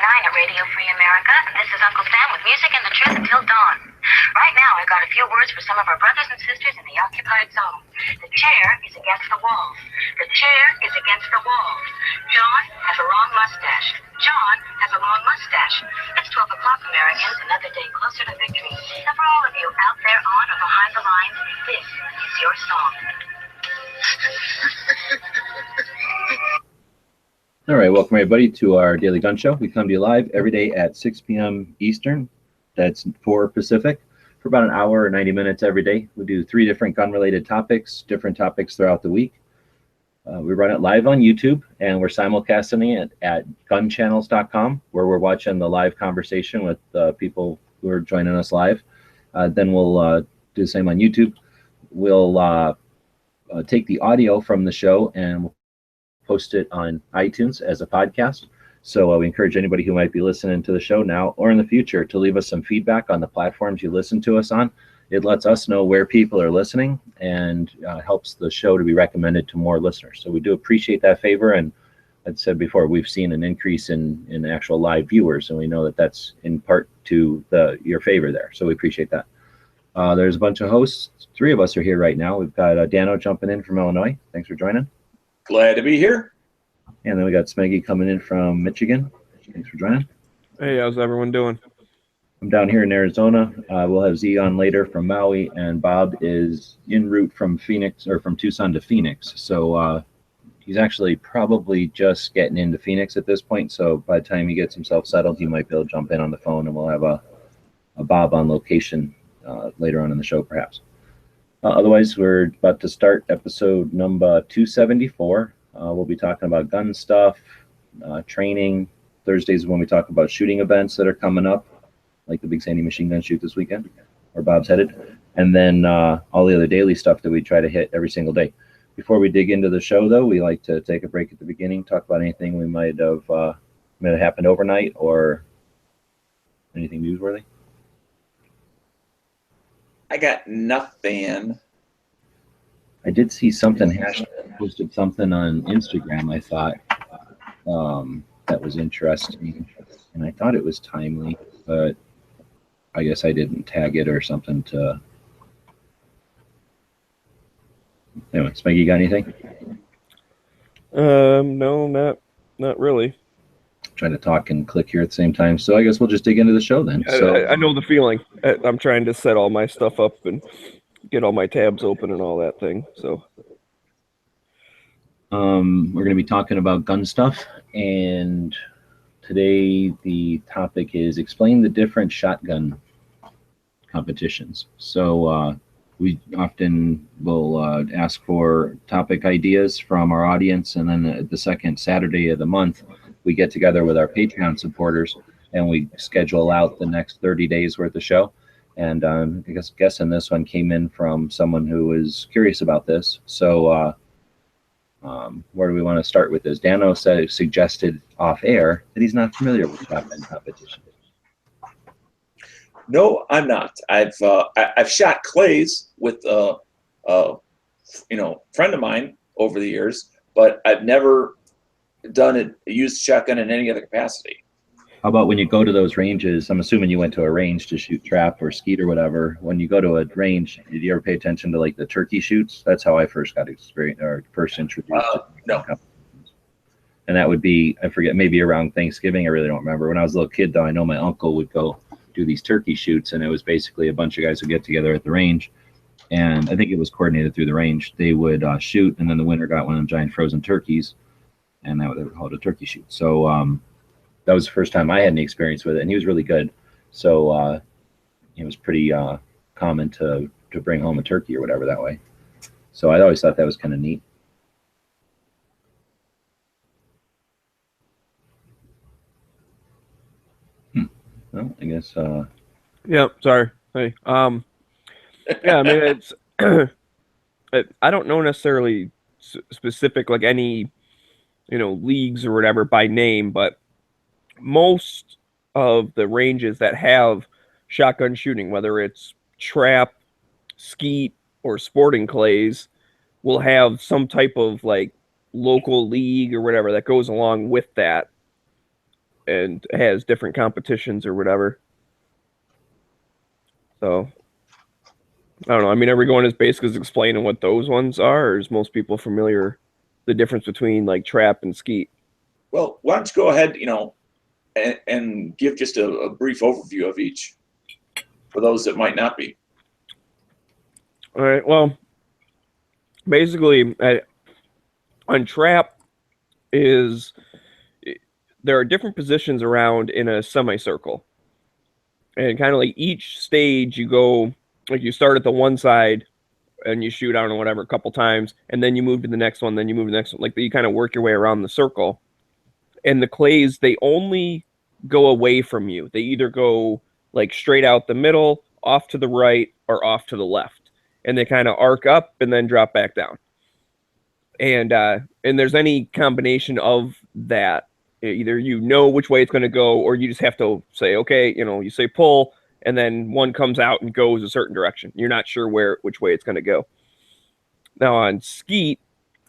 at Radio Free America, and this is Uncle Sam with music and the truth until dawn. Right now, I've got a few words for some of our brothers and sisters in the occupied zone. The chair is against the wall. The chair is against the wall. John has a long mustache. John has a long mustache. It's 12 o'clock, Americans, another day closer to victory. And for all of you out there on or behind the lines, this is your song. All right, welcome everybody to our daily gun show. We come to you live every day at 6 p.m. Eastern. That's 4 Pacific for about an hour or 90 minutes every day. We do 3 different gun-related topics, different topics throughout the week. We run it live on YouTube, and we're simulcasting it at gunchannels.com, where we're watching the live conversation with people who are joining us live. Then we'll do the same on YouTube. We'll take the audio from the show and we'll post it on iTunes as a podcast. So we encourage anybody who might be listening to the show now or in the future to leave us some feedback on the platforms you listen to us on. It lets us know where people are listening and helps the show to be recommended to more listeners. So we do appreciate that favor. And I'd said before, we've seen an increase in actual live viewers, and we know that that's in part to your favor there. So we appreciate that. There's a bunch of hosts. 3 of us are here right now. We've got Dano jumping in from Illinois. Thanks for joining. Glad to be here. And then we got Smeggy coming in from Michigan. Thanks for joining. Hey, how's everyone doing? I'm down here in Arizona. We'll have Z on later from Maui, and Bob is en route from Phoenix, or from Tucson to Phoenix. So he's actually probably just getting into Phoenix at this point. So by the time he gets himself settled, he might be able to jump in on the phone, and we'll have a Bob on location later on in the show, perhaps. Otherwise, we're about to start episode number 274. We'll be talking about gun stuff, training. Thursdays is when we talk about shooting events that are coming up, like the Big Sandy machine gun shoot this weekend, where Bob's headed. And then all the other daily stuff that we try to hit every single day. Before we dig into the show, though, we like to take a break at the beginning, talk about anything we might have happened overnight or anything newsworthy. I got nothing. I did see something, posted something on Instagram, I thought, that was interesting. And I thought it was timely, but I guess I didn't tag it or something to... Anyway, Smeggy, you got anything? No, not really. Trying to talk and click here at the same time, so I guess we'll just dig into the show then. I know the feeling. I'm trying to set all my stuff up and get all my tabs open and all that thing. So we're going to be talking about gun stuff, and today the topic is explain the different shotgun competitions. So we often will ask for topic ideas from our audience, and then the second Saturday of the month we get together with our Patreon supporters and we schedule out the next 30 days worth of show. And I guessing this one came in from someone who was curious about this. So where do we want to start with this? Dano suggested off air that he's not familiar with shotgun competition. No, I'm not. I've shot clays with a friend of mine over the years, but I've never used shotgun in any other capacity. How about when you go to those ranges? I'm assuming you went to a range to shoot trap or skeet or whatever. When you go to a range, did you ever pay attention to like the turkey shoots? That's how I first got experience or first introduced to no. And that would be, I forget, maybe around Thanksgiving. I really don't remember. When I was a little kid, though, I know my uncle would go do these turkey shoots, and it was basically a bunch of guys would get together at the range, and I think it was coordinated through the range. They would shoot, and then the winner got one of them giant frozen turkeys, and that would hold a turkey shoot. So that was the first time I had any experience with it, and he was really good. So it was pretty common to bring home a turkey or whatever that way. So I always thought that was kind of neat. Well, I guess. Yeah, sorry. Hey. Yeah, I mean, it's. I don't know necessarily specific like any, leagues or whatever by name, but most of the ranges that have shotgun shooting, whether it's trap, skeet, or sporting clays, will have some type of like local league or whatever that goes along with that. and has different competitions or whatever. So I don't know. I mean, are we going as basic as explaining what those ones are, or is most people familiar the difference between like trap and skeet? Well, why don't you go ahead, and give just a brief overview of each for those that might not be. All right. Well, basically, on trap is there are different positions around in a semicircle, and kind of like each stage you go, like you start at the one side and you shoot, I don't know, whatever, a couple times, and then you move to the next one, then you move to the next one. Like you kind of work your way around the circle. And the clays, they only go away from you. They either go like straight out the middle, off to the right, or off to the left. And they kind of arc up and then drop back down. And there's any combination of that. Either you know which way it's going to go, or you just have to say, okay, you say pull, and then one comes out and goes a certain direction. You're not sure which way it's going to go. Now on skeet,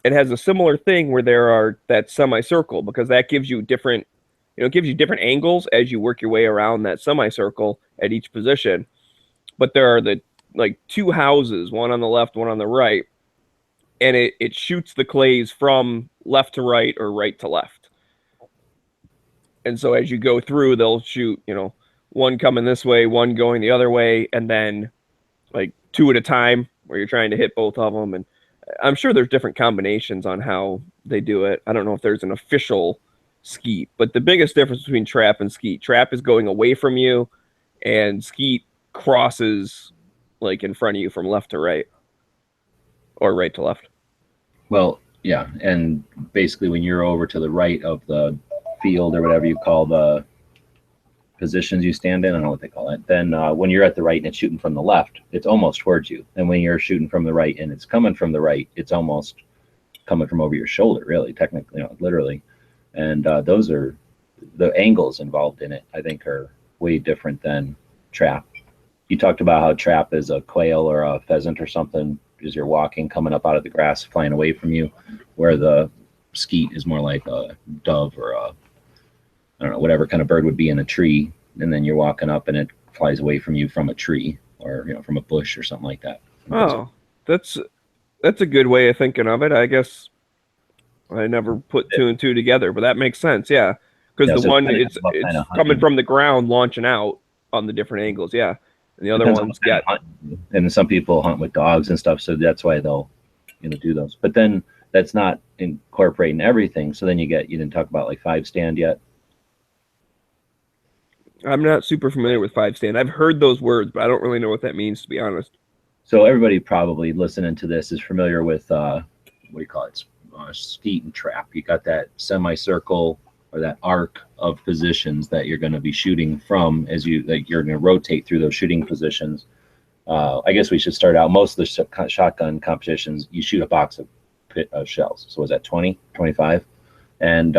it has a similar thing where there are that semicircle, because that gives you different angles as you work your way around that semicircle at each position. But there are the like two houses, one on the left, one on the right, and it shoots the clays from left to right or right to left. And so as you go through, they'll shoot, one coming this way, one going the other way, and then like two at a time where you're trying to hit both of them. And I'm sure there's different combinations on how they do it. I don't know if there's an official skeet, but the biggest difference between trap and skeet, trap is going away from you, and skeet crosses like in front of you from left to right or right to left. Well, yeah, and basically when you're over to the right of the field or whatever you call the positions you stand in, I don't know what they call it, then when you're at the right and it's shooting from the left, it's almost towards you. And when you're shooting from the right and it's coming from the right, it's almost coming from over your shoulder, really, technically, literally. And those are the angles involved in it, I think, are way different than trap. You talked about how trap is a quail or a pheasant or something as you're walking, coming up out of the grass, flying away from you, where the skeet is more like a dove or a, I don't know, whatever kind of bird would be in a tree, and then you're walking up and it flies away from you from a tree or from a bush or something like that. Oh, that's a good way of thinking of it. I guess I never put two and two together, but that makes sense. Yeah, because the one it's coming from the ground, launching out on the different angles. Yeah, and the other one's got. And some people hunt with dogs and stuff, so that's why they'll do those. But then that's not incorporating everything. So then you didn't talk about like 5-stand yet. I'm not super familiar with 5-stand. I've heard those words, but I don't really know what that means, to be honest. So everybody probably listening to this is familiar with what do you call it? Skeet and trap. You got that semicircle or that arc of positions that you're going to be shooting from as you're going to rotate through those shooting positions. I guess we should start out. Most of the shotgun competitions, you shoot a box of shells. So was that 20, 25? And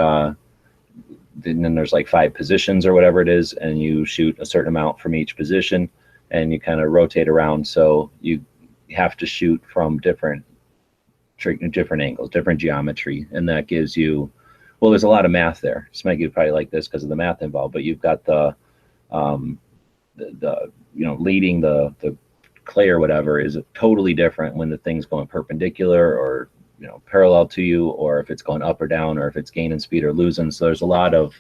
then there's like 5 positions or whatever it is, and you shoot a certain amount from each position, and you kind of rotate around. So you have to shoot from different angles, different geometry, and that gives you, well, there's a lot of math there. Smeggy would probably like this because of the math involved, but you've got the leading the clay or whatever is totally different when the thing's going perpendicular or parallel to you, or if it's going up or down, or if it's gaining speed or losing. So there's a lot of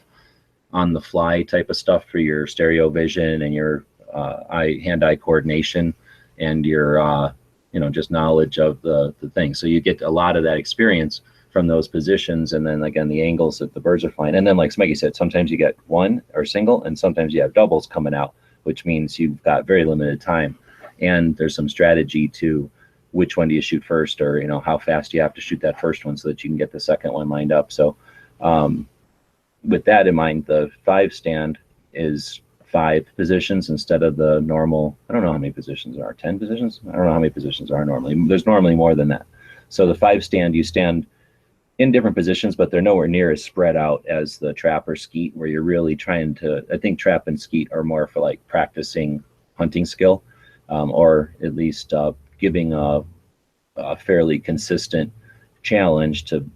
on the fly type of stuff for your stereo vision and your hand-eye coordination and your just knowledge of the thing. So you get a lot of that experience from those positions, and then again the angles that the birds are flying. And then like Smeggy said, sometimes you get one or single, and sometimes you have doubles coming out, which means you've got very limited time, and there's some strategy to which one do you shoot first, or how fast you have to shoot that first one so that you can get the second one lined up. So with that in mind, the 5-stand is 5 positions instead of the normal, I don't know how many positions there are, 10 positions? I don't know how many positions there are normally. There's normally more than that. So the 5-stand, you stand in different positions, but they're nowhere near as spread out as the trap or skeet, where you're really trying to, I think trap and skeet are more for like practicing hunting skill, or at least giving a fairly consistent challenge to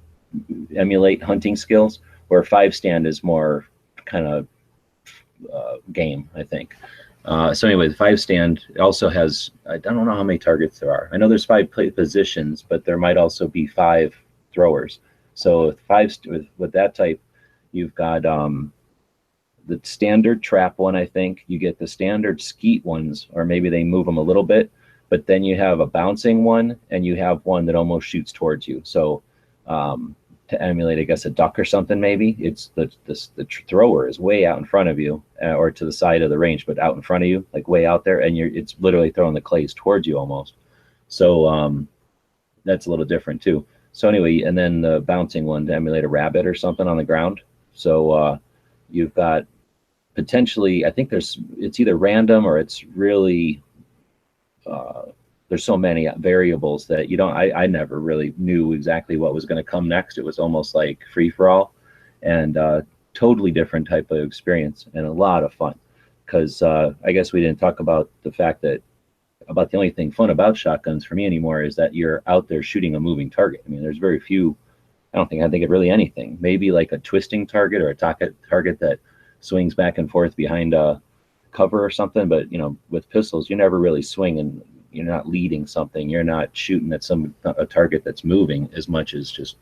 emulate hunting skills, where 5-stand is more kind of game, I think. So anyway, the 5 stand also has, I don't know how many targets there are. I know there's 5 positions, but there might also be 5 throwers. So with that type, you've got the standard trap one, I think. You get the standard skeet ones, or maybe they move them a little bit, but then you have a bouncing one, and you have one that almost shoots towards you. So to emulate, I guess, a duck or something, maybe it's the thrower is way out in front of you, or to the side of the range, but out in front of you, like way out there, and it's literally throwing the clays towards you almost. So that's a little different too. So anyway, and then the bouncing one to emulate a rabbit or something on the ground. So you've got potentially, I think it's either random or it's really there's so many variables that you don't, I never really knew exactly what was going to come next. It was almost like free for all, and totally different type of experience and a lot of fun. Because I guess we didn't talk about the fact that about the only thing fun about shotguns for me anymore is that you're out there shooting a moving target. I mean, there's very few, I think of really anything. Maybe like a twisting target or a target that swings back and forth behind a cover or something. But, you know, with pistols, you never really swing and you're not leading something. You're not shooting at a target that's moving as much as just,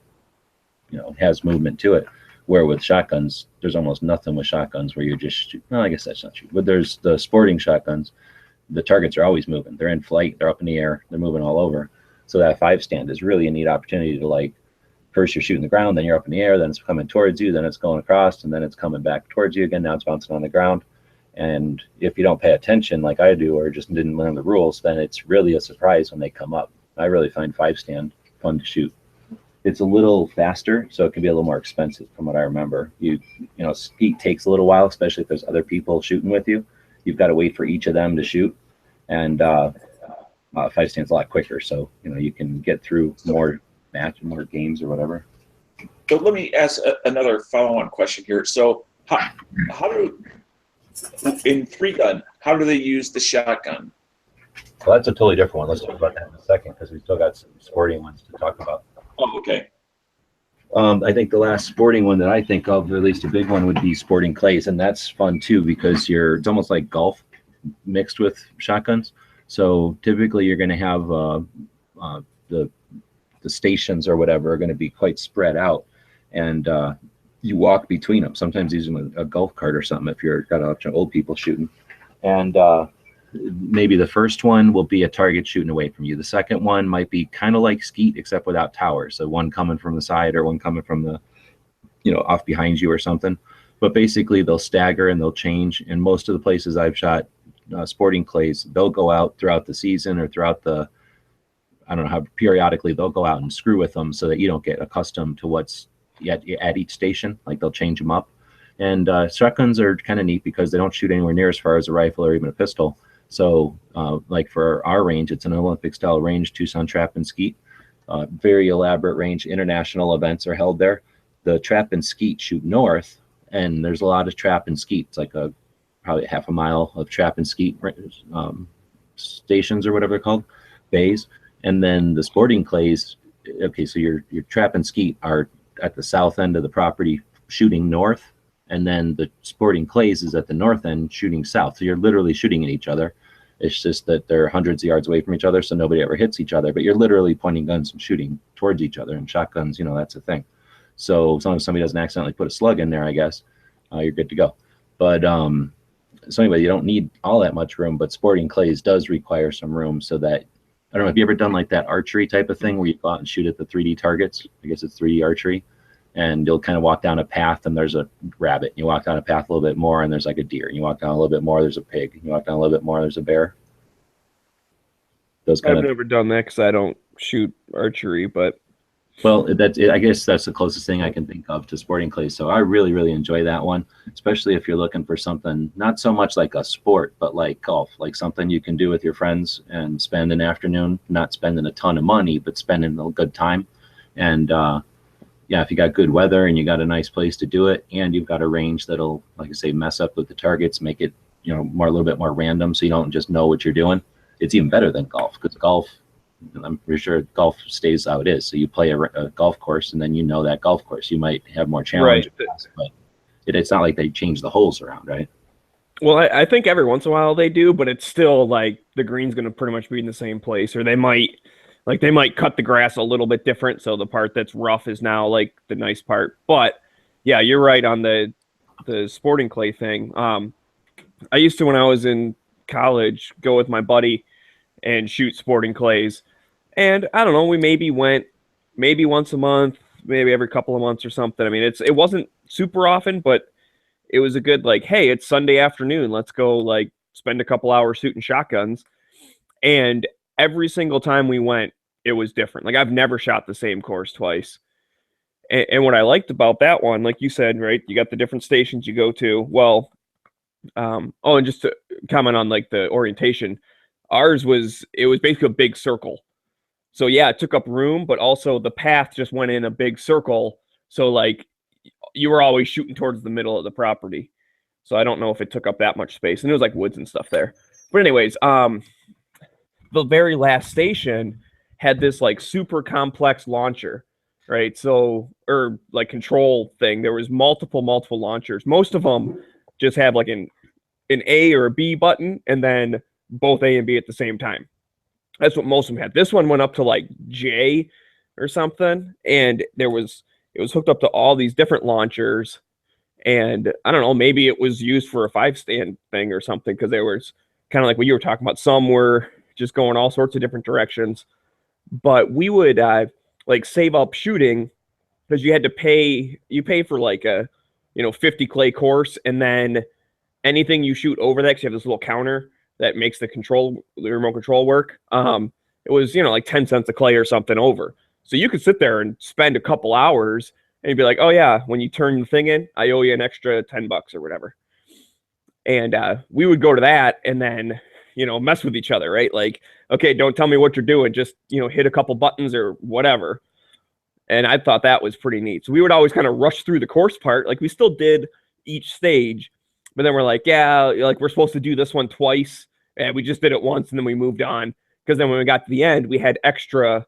you know, has movement to it. Where with shotguns, there's almost nothing with shotguns where you're just well, I guess that's not true. But there's the sporting shotguns. The targets are always moving. They're in flight. They're up in the air. They're moving all over. So that 5 stand is really a neat opportunity to, like, first you're shooting the ground, then you're up in the air, then it's coming towards you, then it's going across, and then it's coming back towards you again. Now it's bouncing on the ground. And if you don't pay attention like I do, or just didn't learn the rules, then it's really a surprise when they come up. I really find 5 stand fun to shoot. It's a little faster, so it can be a little more expensive from what I remember. You know, skeet takes a little while, especially if there's other people shooting with you. You've got to wait for each of them to shoot. And 5 stand's a lot quicker, so you know you can get through more games or whatever. So let me ask another follow-on question here. So how do in 3-gun, how do they use the shotgun? Well, that's a totally different one. Let's talk about that in a second because we still got some sporting ones to talk about. Oh, okay. I think the last sporting one that I think of, or at least a big one, would be sporting clays, and that's fun too because it's almost like golf mixed with shotguns. So typically you're going to have the stations or whatever are going to be quite spread out, and you walk between them. Sometimes using a golf cart or something if you're got a bunch of old people shooting, and maybe the first one will be a target shooting away from you. The second one might be kind of like skeet except without towers. So one coming from the side or one coming from the, you know, off behind you or something. But basically they'll stagger and they'll change. And most of the places I've shot sporting clays, they'll go out throughout the season or throughout the, I don't know how periodically they'll go out and screw with them so that you don't get accustomed to what's at each station. Like they'll change them up. And shotguns are kind of neat because they don't shoot anywhere near as far as a rifle or even a pistol. So like for our range, it's an Olympic style range, Tucson Trap and Skeet. Very elaborate range. International events are held there. The Trap and Skeet shoot north, and there's a lot of Trap and Skeet. It's like probably half a mile of Trap and Skeet stations or whatever they're called, bays. And then the sporting clays, okay, so your Trap and Skeet are at the south end of the property shooting north, and then the sporting clays is at the north end shooting south. So you're literally shooting at each other. It's just that they're hundreds of yards away from each other, so nobody ever hits each other, but you're literally pointing guns and shooting towards each other. And shotguns, you know, that's a thing. So as long as somebody doesn't accidentally put a slug in there, I guess, you're good to go. But so anyway, you don't need all that much room, but sporting clays does require some room so that, I don't know, have you ever done like that archery type of thing where you go out and shoot at the 3D targets? I guess it's 3D archery. And you'll kind of walk down a path and there's a rabbit. You walk down a path a little bit more and there's like a deer. You walk down a little bit more, there's a pig. You walk down a little bit more, there's a bear. I've never done that because I don't shoot archery, but well, that's it. I guess that's the closest thing I can think of to sporting clays. So I really, really enjoy that one, especially if you're looking for something not so much like a sport, but like golf, like something you can do with your friends and spend an afternoon, not spending a ton of money, but spending a good time. And yeah, if you got good weather and you got a nice place to do it, and you've got a range that'll, like I say, mess up with the targets, make it, you know, a little bit more random, so you don't just know what you're doing. It's even better than golf, because golf, I'm pretty sure golf stays how it is. So you play a golf course, and then you know that golf course. You might have more challenge, right. But It's not like they change the holes around, right? Well, I think every once in a while they do, but it's still like the green's going to pretty much be in the same place, or they might cut the grass a little bit different, so the part that's rough is now like the nice part. But yeah, you're right on the sporting clay thing. I used to, when I was in college, go with my buddy and shoot sporting clays, and I don't know, we maybe went maybe once a month, maybe every couple of months or something. I mean, it wasn't super often, but it was a good, like, hey, it's Sunday afternoon, let's go like spend a couple hours shooting shotguns. And every single time we went, it was different. Like, I've never shot the same course twice. And what I liked about that one, like you said, right, you got the different stations you go to. Well, and just to comment on like the orientation, ours was basically a big circle. So yeah, it took up room, but also the path just went in a big circle. So like you were always shooting towards the middle of the property. So I don't know if it took up that much space. And it was like woods and stuff there. But anyways, the very last station had this like super complex launcher, right? So, or like control thing. There was multiple launchers. Most of them just have like an A or a B button, and then both A and B at the same time. That's what most of them had. This one went up to like J or something, and it was hooked up to all these different launchers. And I don't know, maybe it was used for a 5-stand thing or something, because there was kind of like what you were talking about. Some were just going all sorts of different directions. But we would like save up shooting, because you had to pay for like a 50 clay course, and then anything you shoot over that, because you have this little counter that makes the remote control work. It was like 10 cents a clay or something over. So you could sit there and spend a couple hours and you'd be like, oh yeah, when you turn the thing in, I owe you an extra $10 or whatever. And we would go to that and then mess with each other, right? Like, okay, don't tell me what you're doing, just hit a couple buttons or whatever. And I thought that was pretty neat. So we would always kind of rush through the course part. Like, we still did each stage, but then we're like, yeah, like we're supposed to do this one twice, and we just did it once and then we moved on. Because then when we got to the end, we had extra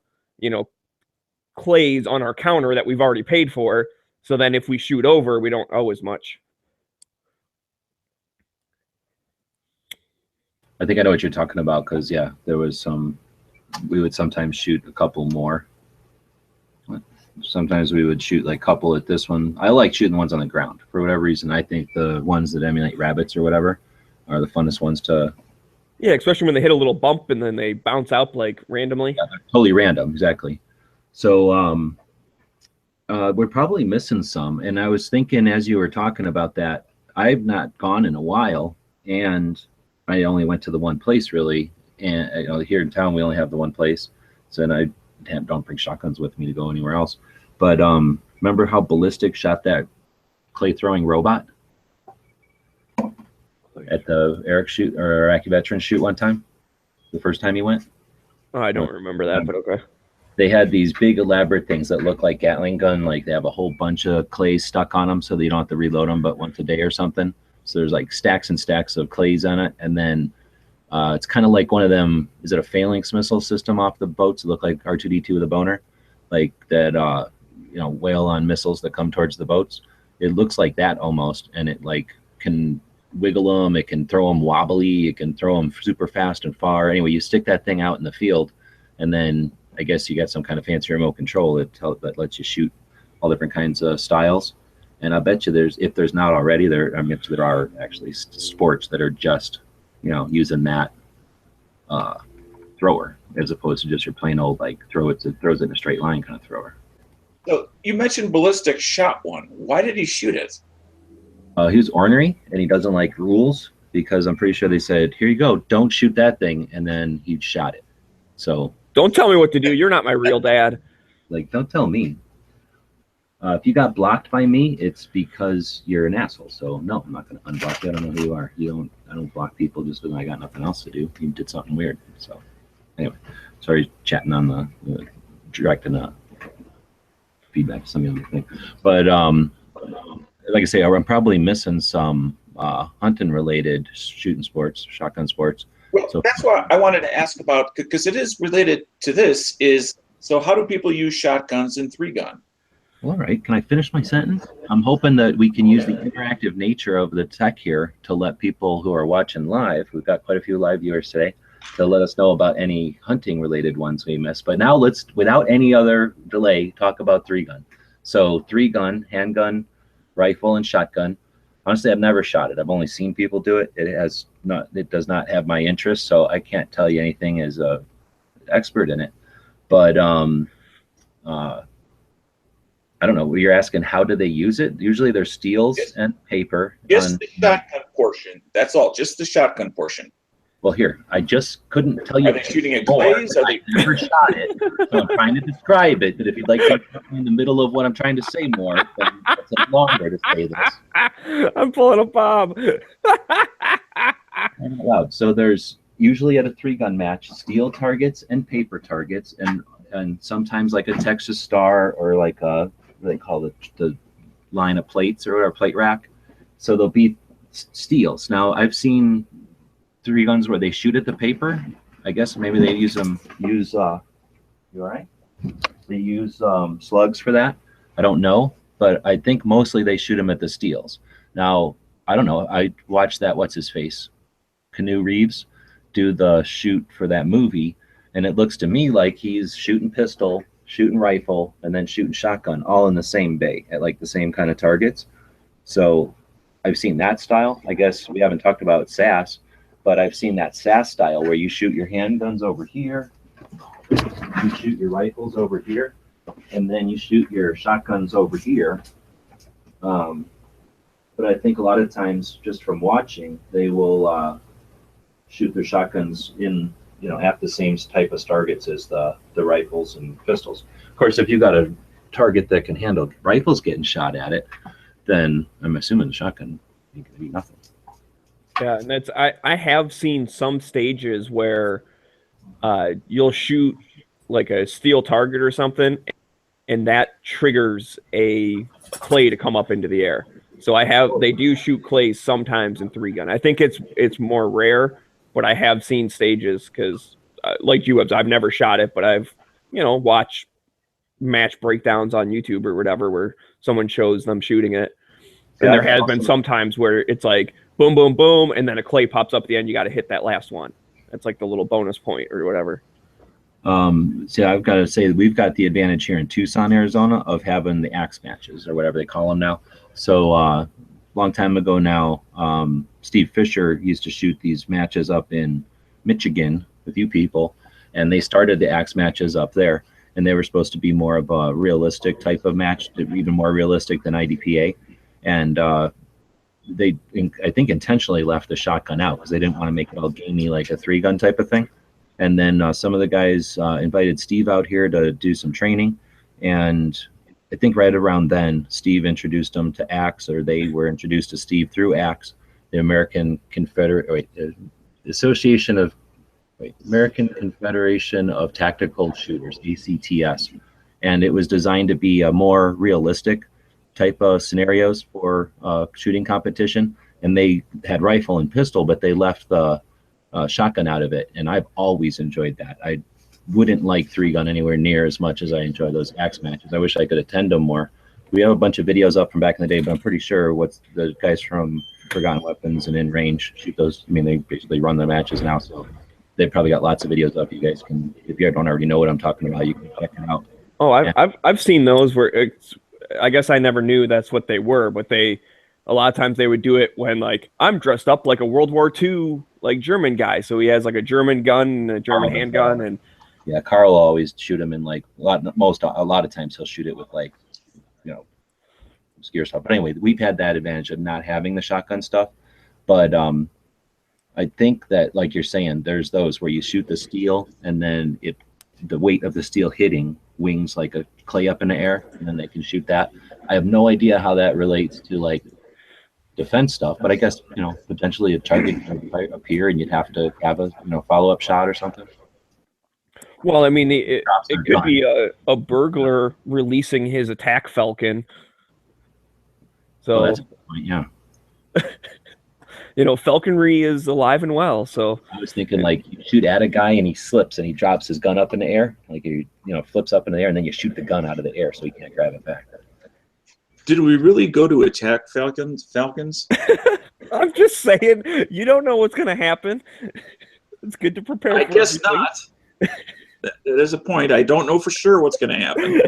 clays on our counter that we've already paid for. So then if we shoot over, we don't owe as much. I think I know what you're talking about, because yeah, there was we would sometimes shoot a couple more. Sometimes we would shoot like a couple at this one. I like shooting the ones on the ground for whatever reason. I think the ones that emulate rabbits or whatever are the funnest ones to. Yeah, especially when they hit a little bump and then they bounce out like randomly. Yeah, they're totally random, exactly. So we're probably missing some. And I was thinking as you were talking about that, I've not gone in a while, and I only went to the one place really. And here in town we only have the one place. So then I don't bring shotguns with me to go anywhere else. But remember how Ballistic shot that clay throwing robot at the Iraqi veteran shoot one time, the first time he went? Oh, I don't remember that, but okay. They had these big elaborate things that look like Gatling gun, like they have a whole bunch of clays stuck on them so that you don't have to reload them but once a day or something. So there's like stacks and stacks of clays on it, and then it's kind of like one of them. Is it a phalanx missile system off the boats that look like R2-D2 with a boner, like that? Whale on missiles that come towards the boats. It looks like that almost, and it like can wiggle them. It can throw them wobbly. It can throw them super fast and far. Anyway, you stick that thing out in the field, and then I guess you got some kind of fancy remote control that lets you shoot all different kinds of styles. And I bet you if there's not already, there are actually sports that are just using that thrower as opposed to just your plain old like throws it in a straight line kind of thrower. So you mentioned Ballistic shot one. Why did he shoot it? He was ornery and he doesn't like rules, because I'm pretty sure they said, here you go, don't shoot that thing, and then he shot it. So don't tell me what to do. You're not my real dad. Like, don't tell me. If you got blocked by me, it's because you're an asshole. So no, I'm not going to unblock you. I don't know who you are. I don't block people just because I got nothing else to do. You did something weird. So anyway, sorry, chatting on the directing feedback to some other thing. But like I say, I'm probably missing some hunting related shooting sports, shotgun sports. Well, so that's what I wanted to ask about, because it is related to this. So how do people use shotguns in 3-gun? All right, can I finish my sentence? I'm hoping that we can use the interactive nature of the tech here to let people who are watching live, we've got quite a few live viewers today, to let us know about any hunting related ones we missed. But now let's, without any other delay, talk about 3-gun. So 3-gun, handgun, rifle, and shotgun. Honestly, I've never shot it. I've only seen people do it. It does not have my interest, so I can't tell you anything as a expert in it. But I don't know. You're asking how do they use it? Usually there's steels and paper. Just the shotgun portion. That's all. Just the shotgun portion. Well, here, I just couldn't tell you. Are they shooting at clays? Are they? I never shot it, so I'm trying to describe it. But if you'd like to in the middle of what I'm trying to say more, then it's longer to say this. I'm pulling a Bob. Loud. So there's usually at a 3-gun match, steel targets and paper targets, and sometimes like a Texas Star or like a, what they call the line of plates or whatever, plate rack. So there'll be steels. Now I've seen 3-guns where they shoot at the paper. I guess maybe they use you all right? They use slugs for that. I don't know, but I think mostly they shoot them at the steels. Now, I don't know. I watched that, what's his face? Canoe Reeves do the shoot for that movie, and it looks to me like he's shooting pistol, shooting rifle, and then shooting shotgun all in the same bay at like the same kind of targets. So I've seen that style. I guess we haven't talked about SAS, but I've seen that SAS style where you shoot your handguns over here, you shoot your rifles over here, and then you shoot your shotguns over here. But I think a lot of times, just from watching, they will shoot their shotguns in, at the same type of targets as the rifles and pistols. Of course, if you got a target that can handle rifles getting shot at it, then I'm assuming the shotgun ain't gonna be nothing. Yeah, and that's I have seen some stages where you'll shoot like a steel target or something, and that triggers a clay to come up into the air. So they do shoot clays sometimes in 3-gun. I think it's more rare, but I have seen stages because, like you, I've never shot it, but I've watched match breakdowns on YouTube or whatever where someone shows them shooting it, and there has been some times where it's like boom, boom, boom, and then a clay pops up at the end. You got to hit that last one. That's like the little bonus point or whatever. So I've got to say we've got the advantage here in Tucson, Arizona, of having the axe matches or whatever they call them now. So long time ago now, Steve Fisher used to shoot these matches up in Michigan with you people, and they started the axe matches up there, and they were supposed to be more of a realistic type of match, even more realistic than IDPA. And they, I think, intentionally left the shotgun out because they didn't want to make it all gamey like a 3-gun type of thing. And then some of the guys invited Steve out here to do some training, and I think right around then, Steve introduced them to Axe, or they were introduced to Steve through Axe, the American Confederation of Tactical Shooters, ACTS, and it was designed to be a more realistic type of scenarios for shooting competition. And they had rifle and pistol, but they left the shotgun out of it, and I've always enjoyed that. I wouldn't like 3-gun anywhere near as much as I enjoy those axe matches. I wish I could attend them more. We have a bunch of videos up from back in the day, but I'm pretty sure what's the guys from Forgotten Weapons and In Range shoot those. I mean, they basically run the matches now, so they've probably got lots of videos up. You guys can, if you don't already know what I'm talking about, you can check it out. Oh, I've seen those where I guess I never knew that's what they were, but a lot of times they would do it when, like, I'm dressed up like a World War II like German guy, so he has like a German gun and a German handgun, and yeah, Carl will always shoot him in like a lot of times he'll shoot it with like obscure stuff. But anyway, we've had that advantage of not having the shotgun stuff. But I think that, like you're saying, there's those where you shoot the steel and then the weight of the steel hitting wings like a clay up in the air, and then they can shoot that. I have no idea how that relates to like defense stuff, but I guess potentially a target could appear and you'd have to have a follow-up shot or something. Well, I mean, it could be a burglar releasing his attack falcon. So that's a good point, yeah. Falconry is alive and well. So I was thinking, like, you shoot at a guy and he slips and he drops his gun up in the air, like he flips up in the air, and then you shoot the gun out of the air so he can't grab it back. Did we really go to attack Falcons? I'm just saying, you don't know what's going to happen. It's good to prepare I for guess everything. not. That is a point. I don't know for sure what's going to happen.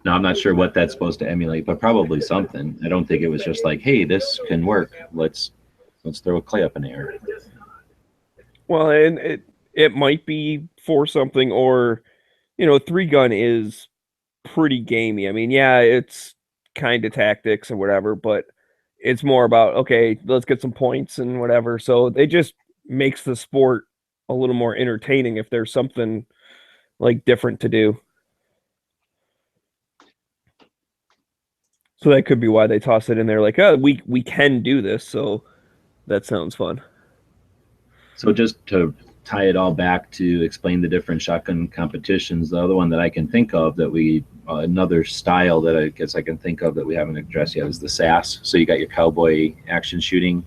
No, I'm not sure what that's supposed to emulate, but probably something. I don't think it was just like, hey, this can work. Let's throw a clay up in the air. Well, and it might be for something, or 3-gun is pretty gamey. I mean, yeah, it's kind of tactics and whatever, but it's more about, okay, let's get some points and whatever. So it just makes the sport a little more entertaining if there's something like different to do. So that could be why they toss it in there, like, oh, we can do this, so that sounds fun. So just to tie it all back to explain the different shotgun competitions, the other one that I can think of that another style that I guess I can think of that we haven't addressed yet is the SAS. So you got your cowboy action shooting,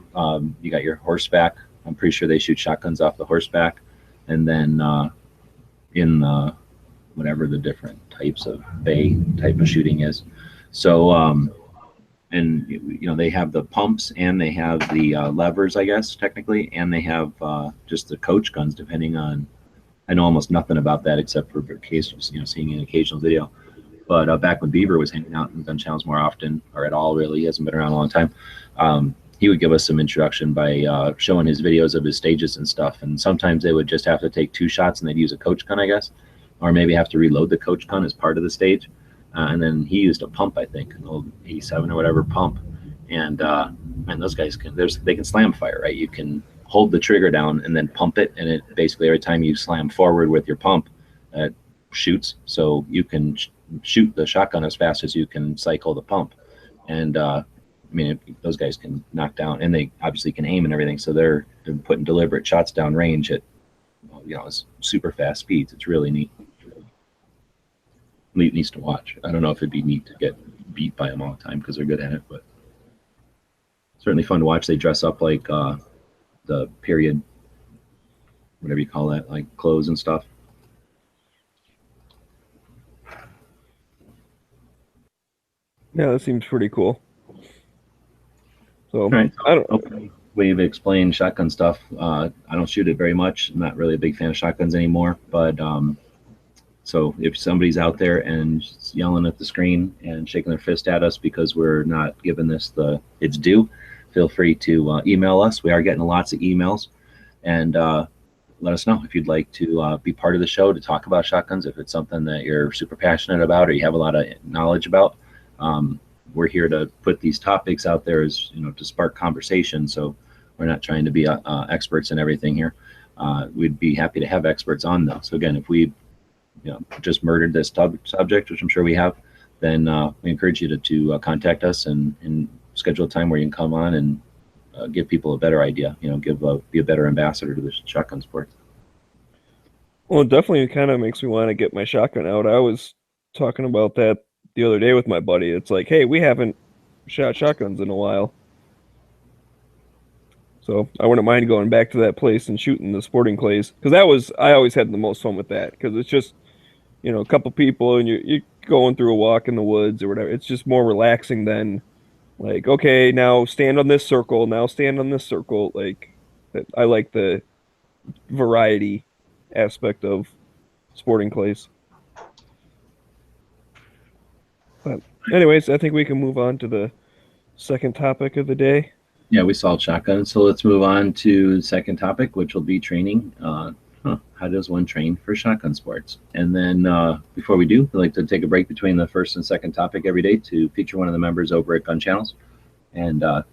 you got your horseback. I'm pretty sure they shoot shotguns off the horseback, and then in the whatever the different types of bay type of shooting is. So and they have the pumps and they have the levers, I guess technically, and they have just the coach guns. Depending on, I know almost nothing about that except for occasional, seeing an occasional video. But back when Beaver was hanging out in gun channels more often, or at all really, he hasn't been around a long time. He would give us some introduction by showing his videos of his stages and stuff. And sometimes they would just have to take 2 shots and they'd use a coach gun, I guess, or maybe have to reload the coach gun as part of the stage. And then he used a pump, I think, an old 87 or whatever pump. And man, those guys they can slam fire, right? You can hold the trigger down and then pump it, and it basically every time you slam forward with your pump, it shoots. So you can shoot the shotgun as fast as you can cycle the pump. And I mean, those guys can knock down, and they obviously can aim and everything. So they're putting deliberate shots down range at it's super fast speeds. It's really neat. Needs to watch. I don't know if it'd be neat to get beat by them all the time because they're good at it, but certainly fun to watch. They dress up like the period, whatever you call that, like clothes and stuff. Yeah, that seems pretty cool. So all right. I don't. Okay. We've explained shotgun stuff. I don't shoot it very much. I'm not really a big fan of shotguns anymore, but so if somebody's out there and yelling at the screen and shaking their fist at us because we're not giving this its due, feel free to email us. We are getting lots of emails, and let us know if you'd like to be part of the show to talk about shotguns. If it's something that you're super passionate about or you have a lot of knowledge about, we're here to put these topics out there as to spark conversation. So we're not trying to be experts in everything here. We'd be happy to have experts on though. So again, if we just murdered this subject, which I'm sure we have, then we encourage you to contact us and schedule a time where you can come on and give people a better idea, be a better ambassador to the shotgun sport. Well, it definitely kind of makes me want to get my shotgun out. I was talking about that the other day with my buddy. It's like, hey, we haven't shot shotguns in a while. So I wouldn't mind going back to that place and shooting the sporting clays, because I always had the most fun with that, because it's just a couple people and you're going through a walk in the woods or whatever. It's just more relaxing than like, okay, now stand on this circle, now stand on this circle. Like, I like the variety aspect of sporting clays. But anyways, I think we can move on to the second topic of the day. Yeah, we solved shotguns, so let's move on to the second topic, which will be training. How does one train for shotgun sports? And then before we do, we'd like to take a break between the first and second topic every day to feature one of the members over at Gun Channels. And I'd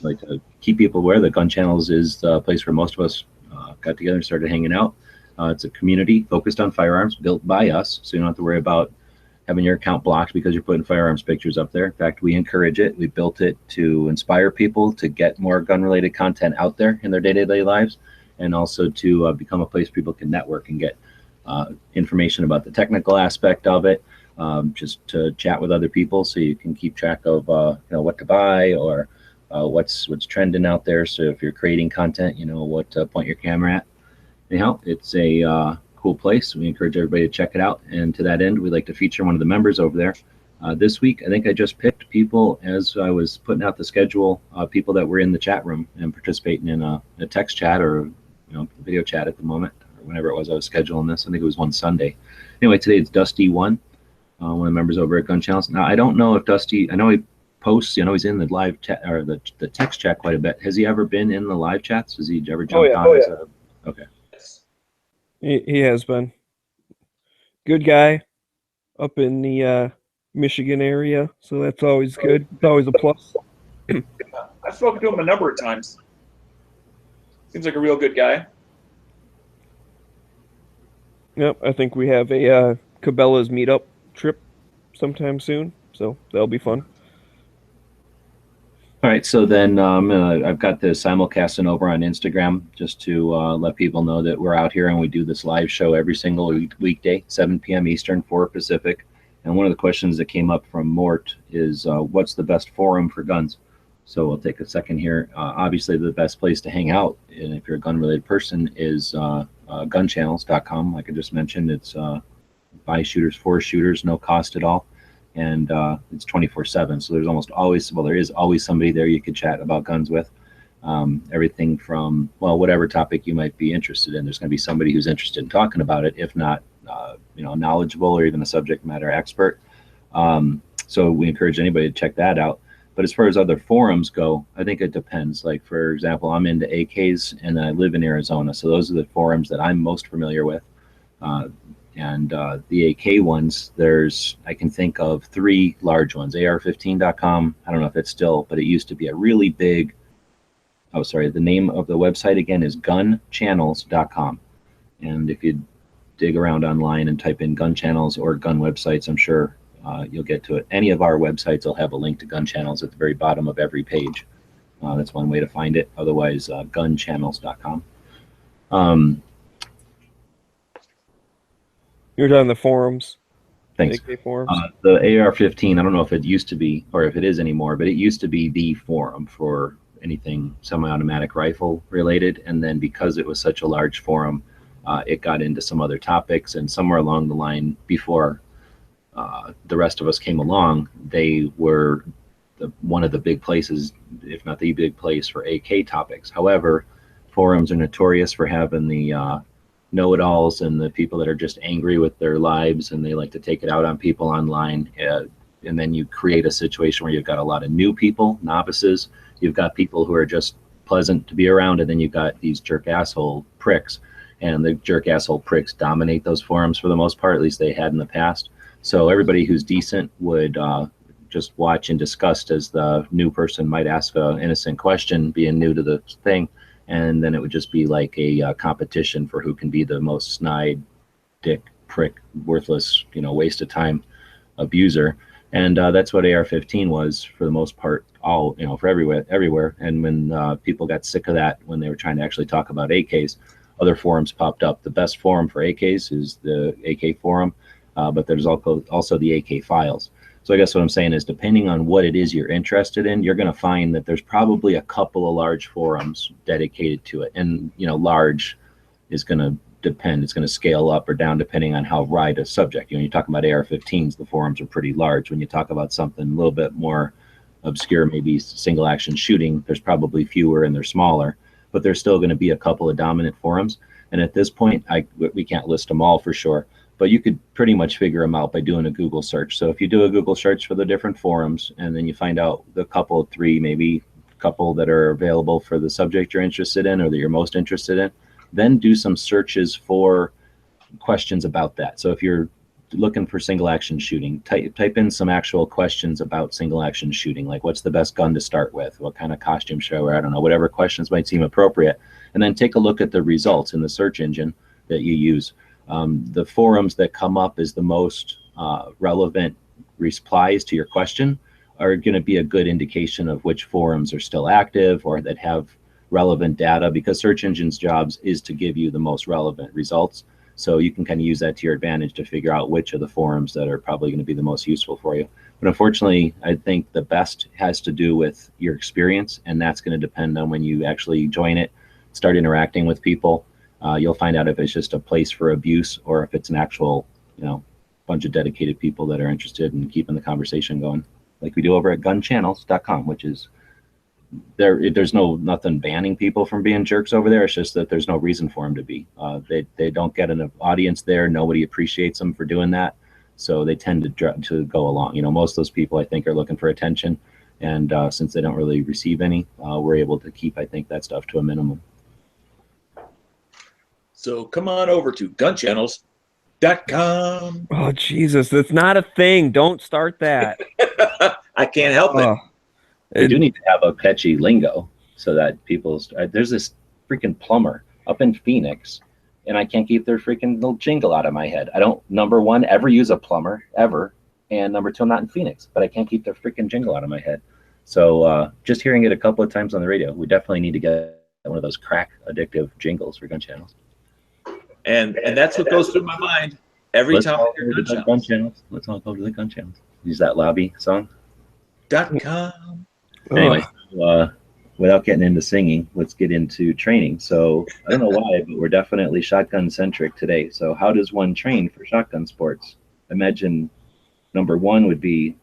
like to keep people aware that Gun Channels is the place where most of us got together and started hanging out. It's a community focused on firearms, built by us, so you don't have to worry about having your account blocked because you're putting firearms pictures up there. In fact, we encourage it. We built it to inspire people to get more gun-related content out there in their day-to-day lives, and also to become a place people can network and get information about the technical aspect of it, just to chat with other people so you can keep track of what to buy or what's trending out there. So if you're creating content, what to point your camera at. Anyhow, it's a cool place. We encourage everybody to check it out. And to that end, we'd like to feature one of the members over there. This week, I think I just picked people as I was putting out the schedule, people that were in the chat room and participating in a text chat or video chat at the moment, or whenever it was I was scheduling this. I think it was one Sunday. Anyway, today it's dustyone, one of the members over at Gun Channels. Now, I don't know if Dusty, I know he posts, he's in the live chat or the text chat quite a bit. Has he ever been in the live chats? Has he ever jumped on? Okay. He has been. Good guy up in the Michigan area, so that's always good. It's always a plus. I've spoken to him a number of times. Seems like a real good guy. Yep, I think we have a Cabela's meetup trip sometime soon, so that'll be fun. All right, so then I've got the simulcasting over on Instagram just to let people know that we're out here and we do this live show every single weekday, 7 p.m. Eastern, 4 Pacific. And one of the questions that came up from Mort is, what's the best forum for guns? So we'll take a second here. Obviously, the best place to hang out, and if you're a gun-related person, is gunchannels.com. Like I just mentioned, it's buy shooters for shooters, no cost at all. And it's 24/7. So there's almost always, there is always somebody there you could chat about guns with. Everything from, whatever topic you might be interested in. There's going to be somebody who's interested in talking about it, if not, knowledgeable or even a subject matter expert. So we encourage anybody to check that out. But as far as other forums go, I think it depends. Like, for example, I'm into AKs and I live in Arizona. So those are the forums that I'm most familiar with. And the AK ones, I can think of 3 large ones. AR15.com, I don't know if it's still, but it used to be a really big, the name of the website again is gunchannels.com. And if you dig around online and type in gun channels or gun websites, I'm sure you'll get to it. Any of our websites will have a link to gun channels at the very bottom of every page. That's one way to find it. Otherwise, gunchannels.com. You're on the forums. Thanks. AK forums. The AR-15, I don't know if it used to be, or if it is anymore, but it used to be the forum for anything semi-automatic rifle related. And then because it was such a large forum, it got into some other topics. And somewhere along the line, before the rest of us came along, they were one of the big places, if not the big place, for AK topics. However, forums are notorious for having the know-it-alls and the people that are just angry with their lives and they like to take it out on people online. And then you create a situation where you've got a lot of new people, novices. You've got people who are just pleasant to be around, and then you've got these jerk asshole pricks. And the jerk asshole pricks dominate those forums for the most part, at least they had in the past. So everybody who's decent would just watch in disgust as the new person might ask an innocent question, being new to the thing. And then it would just be like a competition for who can be the most snide, dick, prick, worthless, waste of time abuser. And that's what AR-15 was for the most part, all, for everywhere. And when people got sick of that, when they were trying to actually talk about AKs, other forums popped up. The best forum for AKs is the AK forum, but there's also the AK files. So I guess what I'm saying is, depending on what it is you're interested in, you're going to find that there's probably a couple of large forums dedicated to it. And, large is going to depend. It's going to scale up or down depending on how wide a subject. You're talking about AR-15s, the forums are pretty large. When you talk about something a little bit more obscure, maybe single action shooting, there's probably fewer and they're smaller. But there's still going to be a couple of dominant forums. And at this point, we can't list them all for sure. But you could pretty much figure them out by doing a Google search. So if you do a Google search for the different forums, and then you find out the couple, 3, maybe a couple that are available for the subject you're interested in or that you're most interested in, then do some searches for questions about that. So if you're looking for single action shooting, type in some actual questions about single action shooting, like what's the best gun to start with? What kind of costume show? Or I don't know, whatever questions might seem appropriate. And then take a look at the results in the search engine that you use. The forums that come up as the most relevant replies to your question are going to be a good indication of which forums are still active or that have relevant data, because search engines' jobs is to give you the most relevant results. So you can kind of use that to your advantage to figure out which of the forums that are probably going to be the most useful for you. But unfortunately, I think the best has to do with your experience, and that's going to depend on when you actually join it, start interacting with people. You'll find out if it's just a place for abuse or if it's an actual, bunch of dedicated people that are interested in keeping the conversation going, like we do over at gunchannels.com, which is there's nothing banning people from being jerks over there. It's just that there's no reason for them to be. They don't get an audience there. Nobody appreciates them for doing that, so they tend to go along. Most of those people I think are looking for attention, and since they don't really receive any, we're able to keep, I think, that stuff to a minimum. So come on over to gunchannels.com. Oh Jesus, that's not a thing. Don't start that. I can't help it. We do need to have a catchy lingo so that there's this freaking plumber up in Phoenix, and I can't keep their freaking little jingle out of my head. I don't, number one, ever use a plumber, ever. And number two, I'm not in Phoenix, but I can't keep their freaking jingle out of my head. So just hearing it a couple of times on the radio, we definitely need to get one of those crack addictive jingles for gun channels. And that's what goes through my mind every time I hear gun channels. Let's all go to the gun channels. Use that lobby song. .com. Anyway, without getting into singing, let's get into training. So I don't know why, but we're definitely shotgun centric today. So how does one train for shotgun sports? Imagine number one would be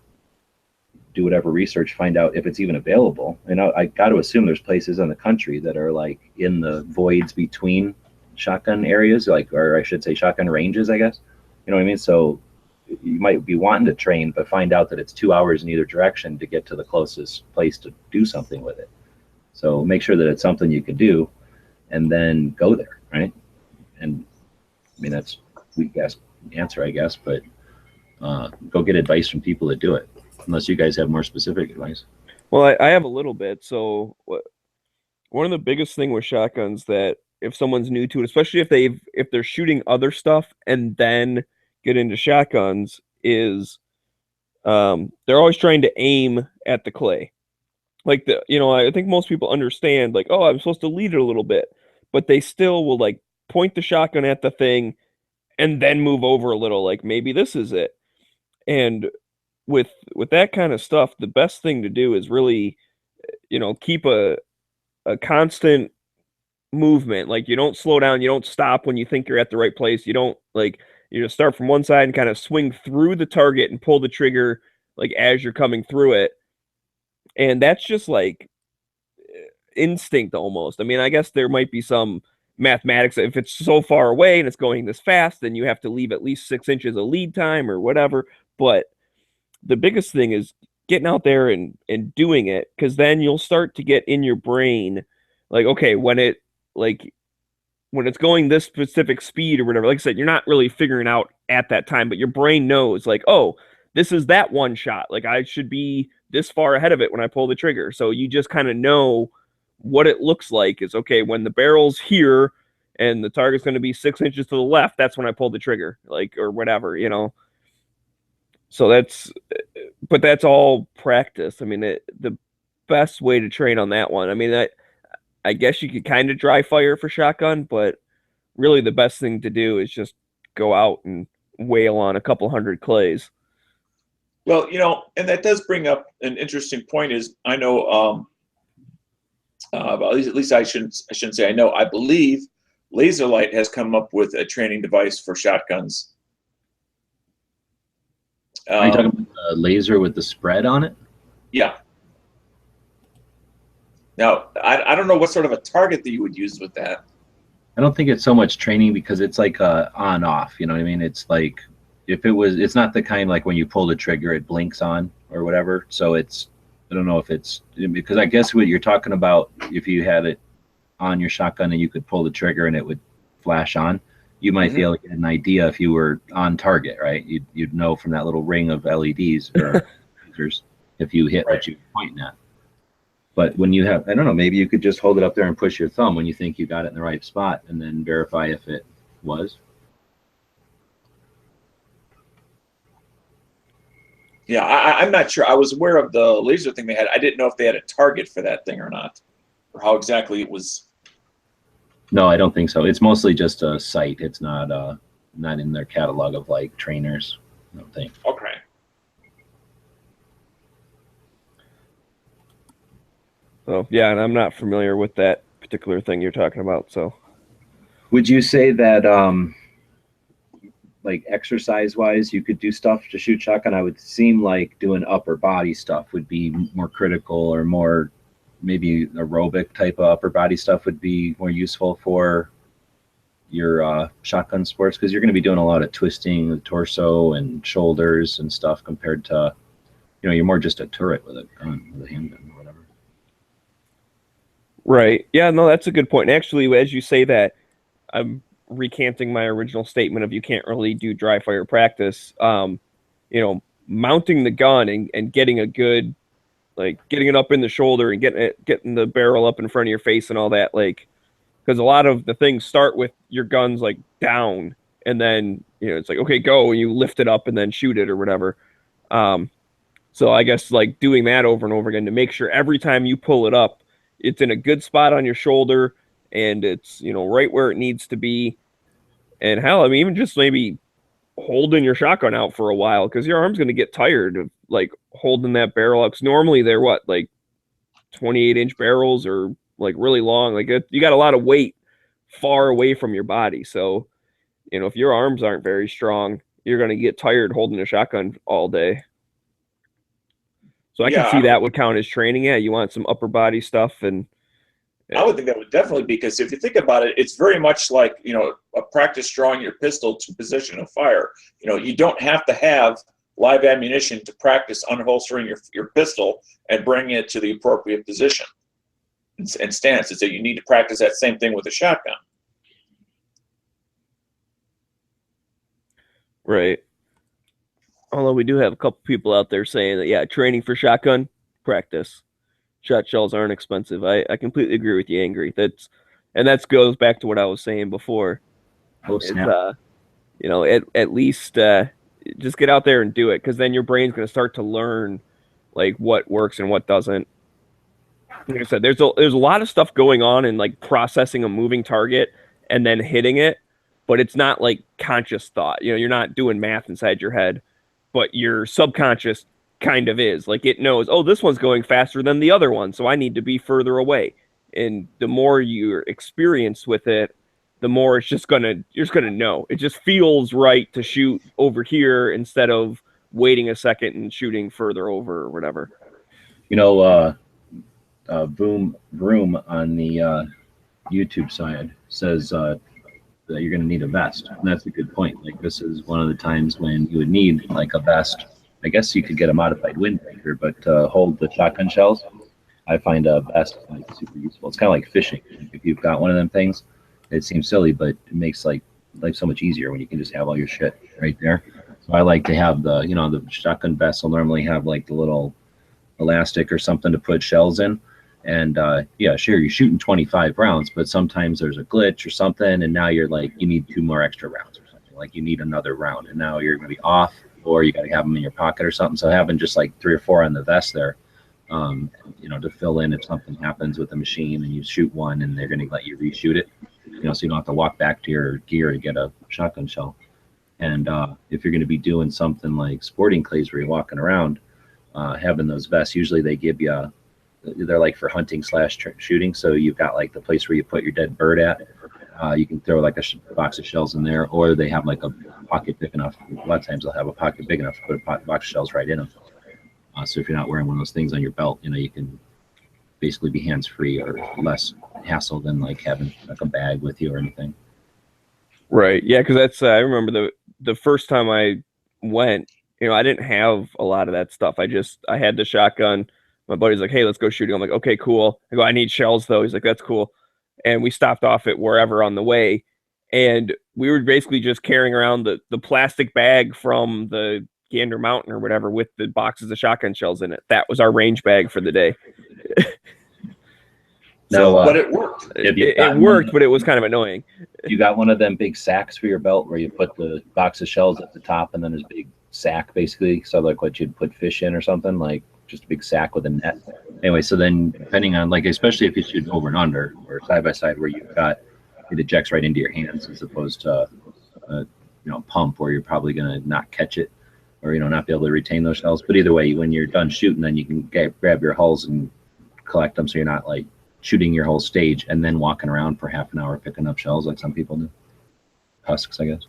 do whatever research, find out if it's even available. And I got to assume there's places in the country that are like in the voids between shotgun areas, or I should say shotgun ranges, I guess. You know what I mean? So you might be wanting to train, but find out that it's 2 hours in either direction to get to the closest place to do something with it. So make sure that it's something you can do, and then go there, right? And I mean, that's weak answer, I guess, but go get advice from people that do it, unless you guys have more specific advice. Well, I have a little bit. So one of the biggest thing with shotguns that if someone's new to it, especially if they're shooting other stuff and then get into shotguns, is they're always trying to aim at the clay. Like I think most people understand, like, oh, I'm supposed to lead it a little bit, but they still will like point the shotgun at the thing and then move over a little, like maybe this is it. And with that kind of stuff, the best thing to do is really, keep a constant movement. Like you don't slow down, you don't stop when you think you're at the right place. You don't you just start from one side and kind of swing through the target and pull the trigger like as you're coming through it. And that's just like instinct almost. I mean, I guess there might be some mathematics. If it's so far away and it's going this fast, then you have to leave at least 6 inches of lead time or whatever. But the biggest thing is getting out there and doing it, because then you'll start to get in your brain like, okay, when it's going this specific speed or whatever, like I said, you're not really figuring out at that time, but your brain knows like, oh, this is that one shot. Like I should be this far ahead of it when I pull the trigger. So you just kind of know what it looks like is, okay, when the barrel's here and the target's going to be 6 inches to the left, that's when I pull the trigger, like, or whatever, So but that's all practice. I mean, the best way to train on that one, I mean, I guess you could kind of dry fire for shotgun, but really the best thing to do is just go out and wail on a couple hundred clays. Well, and that does bring up an interesting point. Is I know, at least I shouldn't say I know. I believe Laserlight has come up with a training device for shotguns. Are you talking about the laser with the spread on it? Yeah. Now, I don't know what sort of a target that you would use with that. I don't think it's so much training, because it's like on off. You know what I mean? It's like it's not the kind like when you pull the trigger, it blinks on or whatever. So I don't know if it's, because I guess what you're talking about, if you had it on your shotgun and you could pull the trigger and it would flash on, you might be able to get an idea if you were on target, right? You'd know from that little ring of LEDs or lasers if you hit what you're pointing at. But when you have, I don't know, maybe you could just hold it up there and push your thumb when you think you got it in the right spot, and then verify if it was. Yeah, I'm not sure. I was aware of the laser thing they had. I didn't know if they had a target for that thing or not, or how exactly it was. No, I don't think so. It's mostly just a site. It's not in their catalog of like trainers, I don't think. Okay. So yeah, and I'm not familiar with that particular thing you're talking about. So Would you say that like exercise wise you could do stuff to shoot shotgun? I would seem like doing upper body stuff would be more critical, or more maybe aerobic type of upper body stuff would be more useful for your shotgun sports, because you're going to be doing a lot of twisting the torso and shoulders and stuff compared to, you know, you're more just a turret with a gun, with a handgun or whatever. Right. Yeah, no, that's a good point. Actually, as you say that, I'm recanting my original statement of you can't really do dry fire practice. You know, mounting the gun and getting a good, like getting it up in the shoulder and getting the barrel up in front of your face and all that, like, because a lot of the things start with your guns like down, and then, you know, it's like, okay, go, and you lift it up and then shoot it or whatever. So I guess like doing that over and over again to make sure every time you pull it up, it's in a good spot on your shoulder and it's, you know, right where it needs to be. And hell, I mean, even just maybe holding your shotgun out for a while, because your arm's going to get tired of like holding that barrel up. Because normally they're what, like 28-inch barrels, or like really long. Like you got a lot of weight far away from your body. So, you know, if your arms aren't very strong, you're going to get tired holding a shotgun all day. So I can see that would count as training. Yeah, you want some upper body stuff. And I would think that would definitely, because if you think about it, it's very much like, you know, a practice drawing your pistol to position of fire. You know, you don't have to have live ammunition to practice unholstering your pistol and bringing it to the appropriate position and stance. It's that you need to practice that same thing with a shotgun. Right. Although we do have a couple people out there saying that, yeah, training for shotgun practice. Shot shells aren't expensive. I completely agree with you, Angry. That goes back to what I was saying before. Oh, snap. You know, at least just get out there and do it, because then your brain's going to start to learn like what works and what doesn't. Like I said, there's a lot of stuff going on in like processing a moving target and then hitting it, but it's not like conscious thought. You know, you're not doing math inside your head, but your subconscious kind of is. Like it knows, oh, this one's going faster than the other one, so I need to be further away. And the more you're experienced with it, the more you're just gonna know. It just feels right to shoot over here instead of waiting a second and shooting further over or whatever. You know, Vroom on the YouTube side says that you're going to need a vest, and that's a good point. Like, this is one of the times when you would need like a vest. I guess you could get a modified windbreaker, but to hold the shotgun shells, I find a vest like super useful. It's kind of like fishing. If you've got one of them things, it seems silly, but it makes like life so much easier when you can just have all your shit right there. So I like to have the, you know, the shotgun vest will normally have like the little elastic or something to put shells in. And yeah, sure, you're shooting 25 rounds, but sometimes there's a glitch or something, and now you're like, you need 2 more extra rounds or something. Like you need another round, and now you're going to be off, or you got to have them in your pocket or something. So having just like 3 or 4 on the vest there, you know, to fill in if something happens with the machine and you shoot one and they're going to let you reshoot it, you know, so you don't have to walk back to your gear to get a shotgun shell. And if you're going to be doing something like sporting clays where you're walking around, having those vests, usually they give you they're like for hunting / shooting. So you've got like the place where you put your dead bird at. You can throw like a box of shells in there, or they have like a pocket big enough. A lot of times they'll have a pocket big enough to put a box of shells right in them. So if you're not wearing one of those things on your belt, you know, you can basically be hands-free or less hassle than like having like a bag with you or anything. Right. Yeah, because that's I remember the first time I went, you know, I didn't have a lot of that stuff. I had the shotgun. My buddy's like, hey, let's go shooting. I'm like, okay, cool. I go, I need shells though. He's like, that's cool. And we stopped off at wherever on the way. And we were basically just carrying around the plastic bag from the Gander Mountain or whatever with the boxes of shotgun shells in it. That was our range bag for the day. But it worked. It worked, but it was kind of annoying. You got one of them big sacks for your belt where you put the box of shells at the top and then this big sack basically. So like what you'd put fish in or something, like just a big sack with a net. Anyway, so then depending on like, especially if you shoot over and under or side by side where you've got, it ejects right into your hands as opposed to you know, pump where you're probably going to not catch it or, you know, not be able to retain those shells. But either way, when you're done shooting, then you can grab your hulls and collect them so you're not like shooting your whole stage and then walking around for half an hour picking up shells like some people do. Husks, I guess.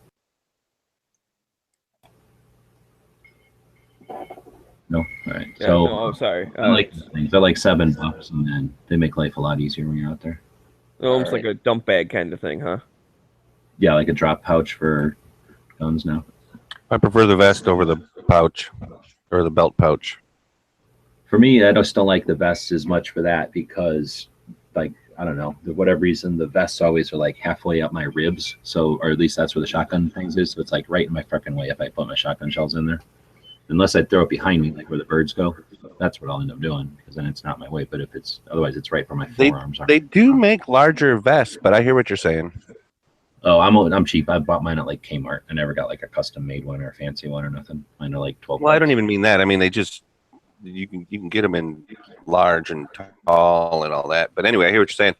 No? All right. Yeah, so no, I'm sorry. I like these things. They're like $7, and then they make life a lot easier when you're out there. Almost like a dump bag kind of thing, huh? Yeah, like a drop pouch for guns now. I prefer the vest over the pouch or the belt pouch. For me, I just don't like the vests as much for that because, like, I don't know, for whatever reason, the vests always are like halfway up my ribs. So, or at least that's where the shotgun things is. So it's like right in my freaking way if I put my shotgun shells in there. Unless I throw it behind me, like where the birds go. That's what I'll end up doing because then it's not my weight. But if it's otherwise, it's right where my forearms are. They do make larger vests, but I hear what you're saying. Oh, I'm cheap. I bought mine at like Kmart. I never got like a custom made one or a fancy one or nothing. Mine are like 12. Well, I don't even mean that. I mean they just you can get them in large and tall and all that. But anyway, I hear what you're saying.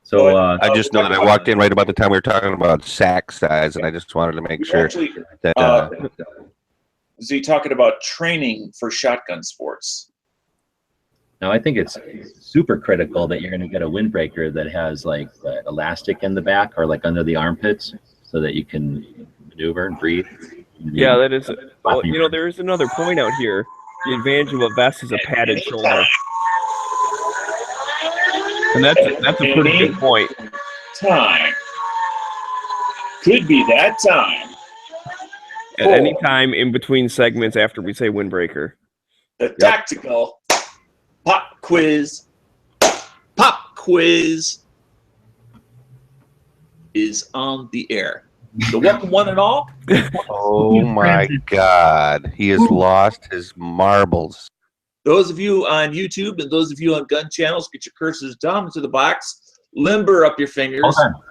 So I just know that I walked in right about the time we were talking about sack size, and I just wanted to make sure that. Is he talking about training for shotgun sports? now I think it's super critical that you're going to get a windbreaker that has like elastic in the back or like under the armpits so that you can maneuver and breathe. Yeah, that is. Well, you know, there is another point out here. The advantage of a vest is a padded shoulder, and that's a pretty good point. Time could be that time. At any time in between segments after we say windbreaker. The tactical pop quiz is on the air. So welcome one and all. Oh my God, he has lost his marbles. Those of you on YouTube and those of you on gun channels, get your cursors down into the box. Limber up your fingers.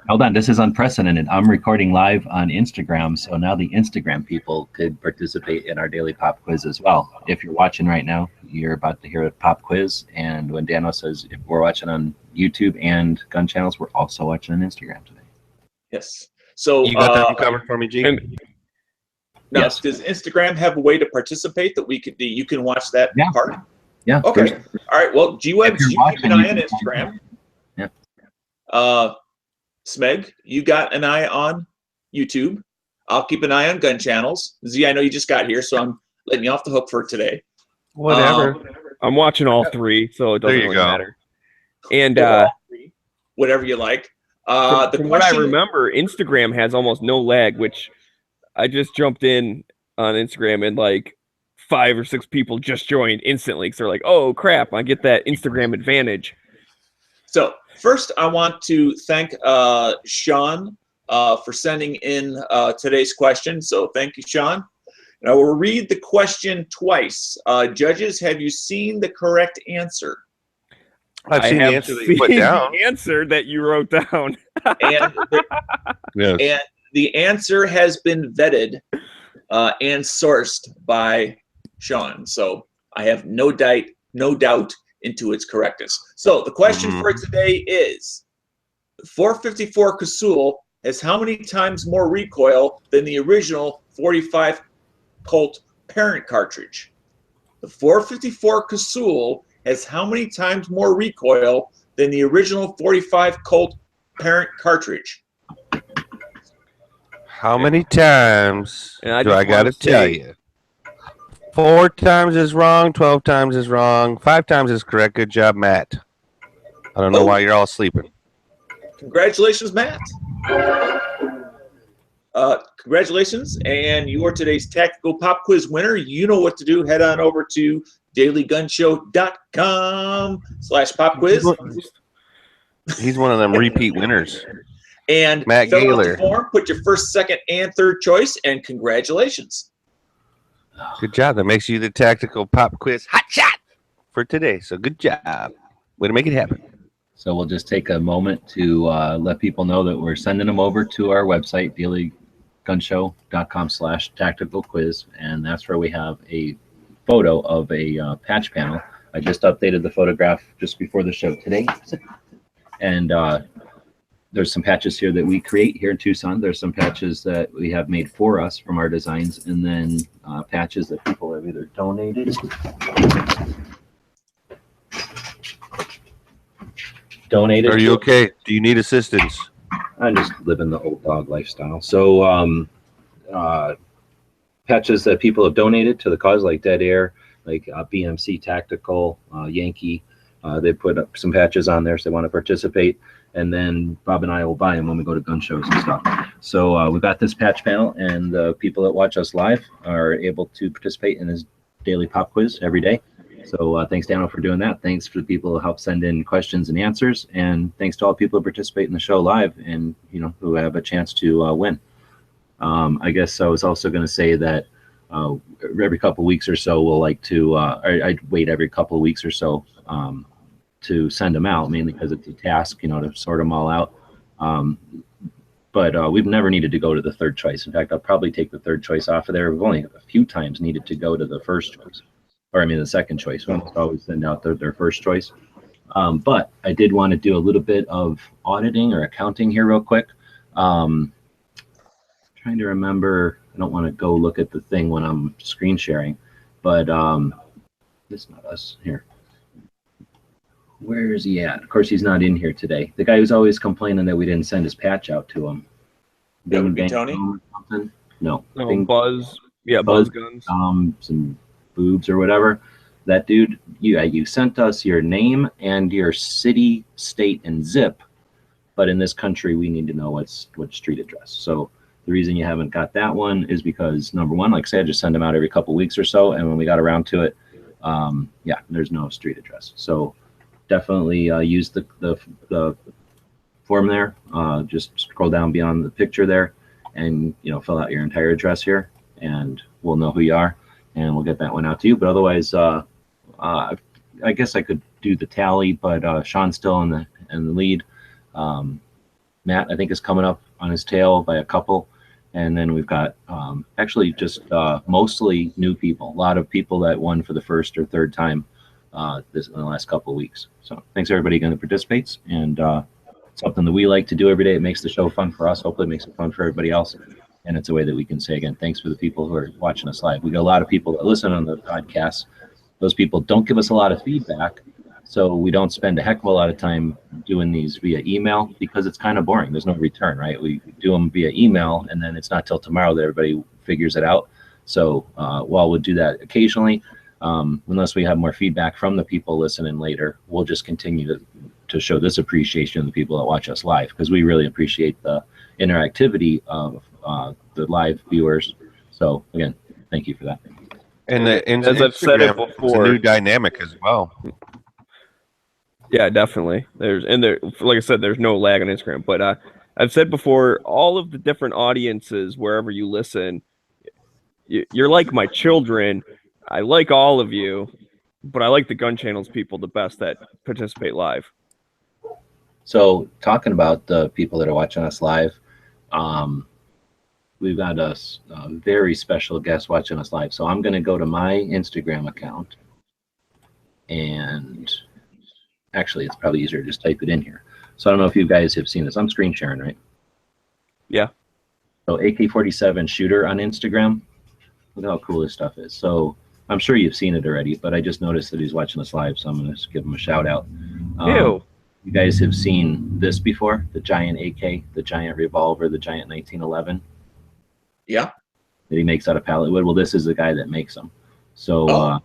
Hold on. This is unprecedented. I'm recording live on Instagram, so now the Instagram people could participate in our daily pop quiz as well. If you're watching right now, you're about to hear a pop quiz. And when Dano says if we're watching on YouTube and gun channels, we're also watching on Instagram today. Yes. So You got that covered for me, G? Now, Yes. does Instagram have a way to participate that you can watch that part? Yeah. Okay. All right. Well, G-Webs, If you're you keep an watching, eye on you can- Instagram. Yeah. Smeg, you got an eye on YouTube. I'll keep an eye on gun channels. Z, I know you just got here, so I'm letting you off the hook for today. Whatever. I'm watching all three, so it doesn't There you really go. matter. And Whatever you like. from what I remember, Instagram has almost no lag, which I just jumped in on Instagram and like 5 or 6 people just joined instantly because they're like, "Oh crap, I get that Instagram advantage." So first, I want to thank Sean for sending in today's question. So thank you, Sean. Now we'll read the question twice. Judges, have you seen the correct answer? I've seen the have answer that you put seen down. the answer that you wrote down. And Yes. and the answer has been vetted and sourced by Sean. So I have no doubt into its correctness. So the question for today is, the 454 Casull has how many times more recoil than the original 45 Colt parent cartridge? The 454 Casull has how many times more recoil than the original 45 Colt parent cartridge? How many times And I do just I got to wanna tell say- you? 4 times is wrong, 12 times is wrong, 5 times is correct. Good job, Matt. I don't know why you're all sleeping. Congratulations, Matt. Congratulations, and you are today's Tactical Pop Quiz winner. You know what to do. Head on over to dailygunshow.com/pop quiz He's one of them repeat winners. and Matt fill out Gaylor. the form. Put your first, second, and third choice, and congratulations. Good job. That makes you the Tactical Pop Quiz hot shot for today. So good job. Way to make it happen. So we'll just take a moment to let people know that we're sending them over to our website, dailygunshow.com/tactical quiz. And that's where we have a photo of a patch panel. I just updated the photograph just before the show today. And there's some patches here that we create here in Tucson. There's some patches that we have made for us from our designs, and then patches that people have either donated donated. Are you okay? Do you need assistance? I'm just living the old dog lifestyle. So patches that people have donated to the cause, like Dead Air, like BMC Tactical, Yankee. They put up some patches on there, so they want to participate. And then Bob and I will buy them when we go to gun shows and stuff. So we've got this patch panel, and the people that watch us live are able to participate in this daily pop quiz every day. So thanks, Daniel, for doing that. Thanks for the people who help send in questions and answers, and thanks to all the people who participate in the show live and who have a chance to win. I guess I was also going to say that every couple of weeks or so, we'll like to. I'd wait every couple of weeks or so to send them out, mainly because it's a task, to sort them all out. But we've never needed to go to the third choice. In fact, I'll probably take the third choice off of there. We've only a few times needed to go to the first choice, or the second choice. We almost always send out their first choice. But I did want to do a little bit of auditing or accounting here real quick. Trying to remember, I don't want to go look at the thing when I'm screen sharing, but this is not us here. Where is he at? Of course, he's not in here today. The guy who's always complaining that we didn't send his patch out to him. That would be Tony? No. Buzz. Yeah, Buzz Guns. Some boobs or whatever. That dude, you sent us your name and your city, state, and zip, but in this country, we need to know what street address. So the reason you haven't got that one is because, number one, like I said, I just send them out every couple of weeks or so, and when we got around to it, there's no street address. So definitely use the form there. Just scroll down beyond the picture there, and fill out your entire address here, and we'll know who you are, and we'll get that one out to you. But otherwise, I guess I could do the tally, but Sean's still in the lead. Matt, I think, is coming up on his tail by a couple. And then we've got actually just mostly new people. A lot of people that won for the first or third time in the last couple of weeks. So thanks everybody again that participates. And it's something that we like to do every day. It makes the show fun for us. Hopefully it makes it fun for everybody else. And it's a way that we can say, again, thanks for the people who are watching us live. We got a lot of people that listen on the podcast. Those people don't give us a lot of feedback. So we don't spend a heck of a lot of time doing these via email because it's kind of boring. There's no return, right? We do them via email, and then it's not till tomorrow that everybody figures it out. So while we'll do that occasionally, unless we have more feedback from the people listening later, we'll just continue to show this appreciation to the people that watch us live, because we really appreciate the interactivity of the live viewers. So again, thank you for that. And as I've said it before, it's a new dynamic as well. Yeah, definitely. Like I said, there's no lag on Instagram. But I've said before, all of the different audiences, wherever you listen, you're like my children. I like all of you, but I like the Gun Channel's people the best that participate live. So talking about the people that are watching us live, we've got a very special guest watching us live. So I'm going to go to my Instagram account, and actually, it's probably easier to just type it in here. So I don't know if you guys have seen this. I'm screen sharing, right? Yeah. So AK-47 shooter on Instagram. Look how cool this stuff is. So I'm sure you've seen it already, but I just noticed that he's watching us live, so I'm going to give him a shout out. Ew. You guys have seen this before? The giant AK, the giant revolver, the giant 1911? Yeah. That he makes out of pallet wood. Well, this is the guy that makes them. So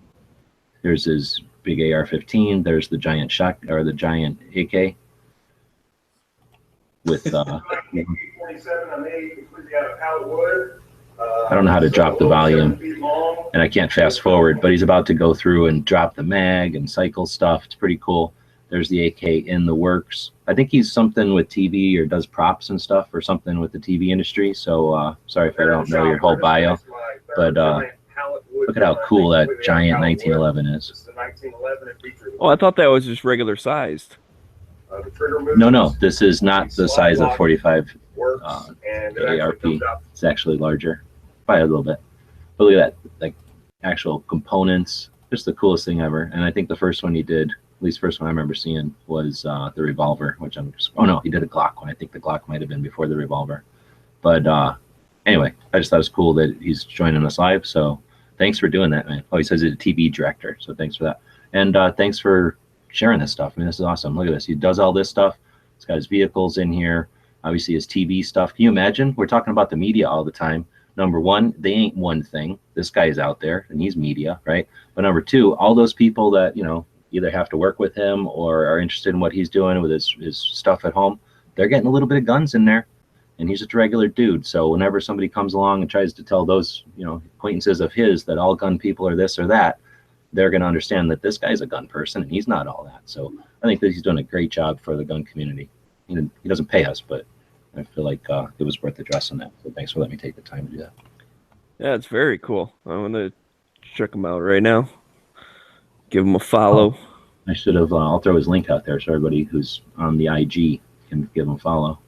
there's his big AR-15. There's the giant the giant AK with I don't know how to drop the volume, and I can't fast forward, but he's about to go through and drop the mag and cycle stuff. It's pretty cool. There's the AK in the works. I think he's something with TV or does props and stuff, or something with the TV industry. So sorry if I don't know your whole bio, but look at how cool that giant 1911 is. Oh, I thought that was just regular sized. No, this is not the size of 45 ARP. It's actually larger by a little bit. But look at that, like actual components. Just the coolest thing ever. And I think the first one he did, at least first one I remember seeing, was the revolver, which he did a Glock one. I think the Glock might have been before the revolver. But anyway, I just thought it was cool that he's joining us live. So thanks for doing that, man. Oh, he says he's a TV director, so thanks for that. And thanks for sharing this stuff. I mean, this is awesome. Look at this. He does all this stuff. He's got his vehicles in here. Obviously, his TV stuff. Can you imagine? We're talking about the media all the time. Number one, they ain't one thing. This guy is out there, and he's media, right? But number two, all those people that, you know, either have to work with him or are interested in what he's doing with his stuff at home, they're getting a little bit of guns in there. And he's just a regular dude. So whenever somebody comes along and tries to tell those, you know, acquaintances of his that all gun people are this or that, they're going to understand that this guy's a gun person and he's not all that. So I think that he's doing a great job for the gun community. He doesn't pay us, but I feel like it was worth addressing that. So thanks for letting me take the time to do that. Yeah, it's very cool. I'm gonna check him out right now. Give him a follow. Oh, I should have. I'll throw his link out there so everybody who's on the IG can give him a follow.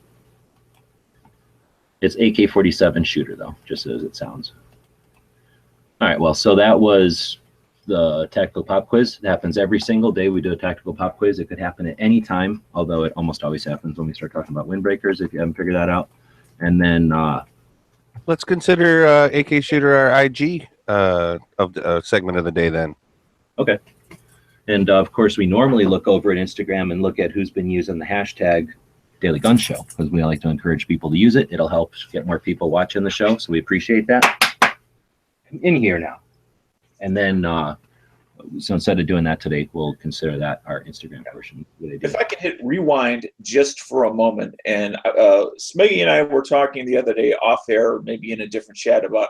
It's AK-47 shooter though, just as it sounds. All right. Well, so that was the tactical pop quiz. It happens every single day. We do a tactical pop quiz. It could happen at any time, although it almost always happens when we start talking about windbreakers. If you haven't figured that out, and then let's consider AK Shooter our IG of the segment of the day then. Okay. And of course, we normally look over at Instagram and look at who's been using the hashtag Daily Gun Show because we like to encourage people to use it. It'll help get more people watching the show, so we appreciate that. I'm in here now, and then so instead of doing that today, we'll consider that our Instagram portion. If I can hit rewind just for a moment, and Smiggy and I were talking the other day off air, maybe in a different chat, about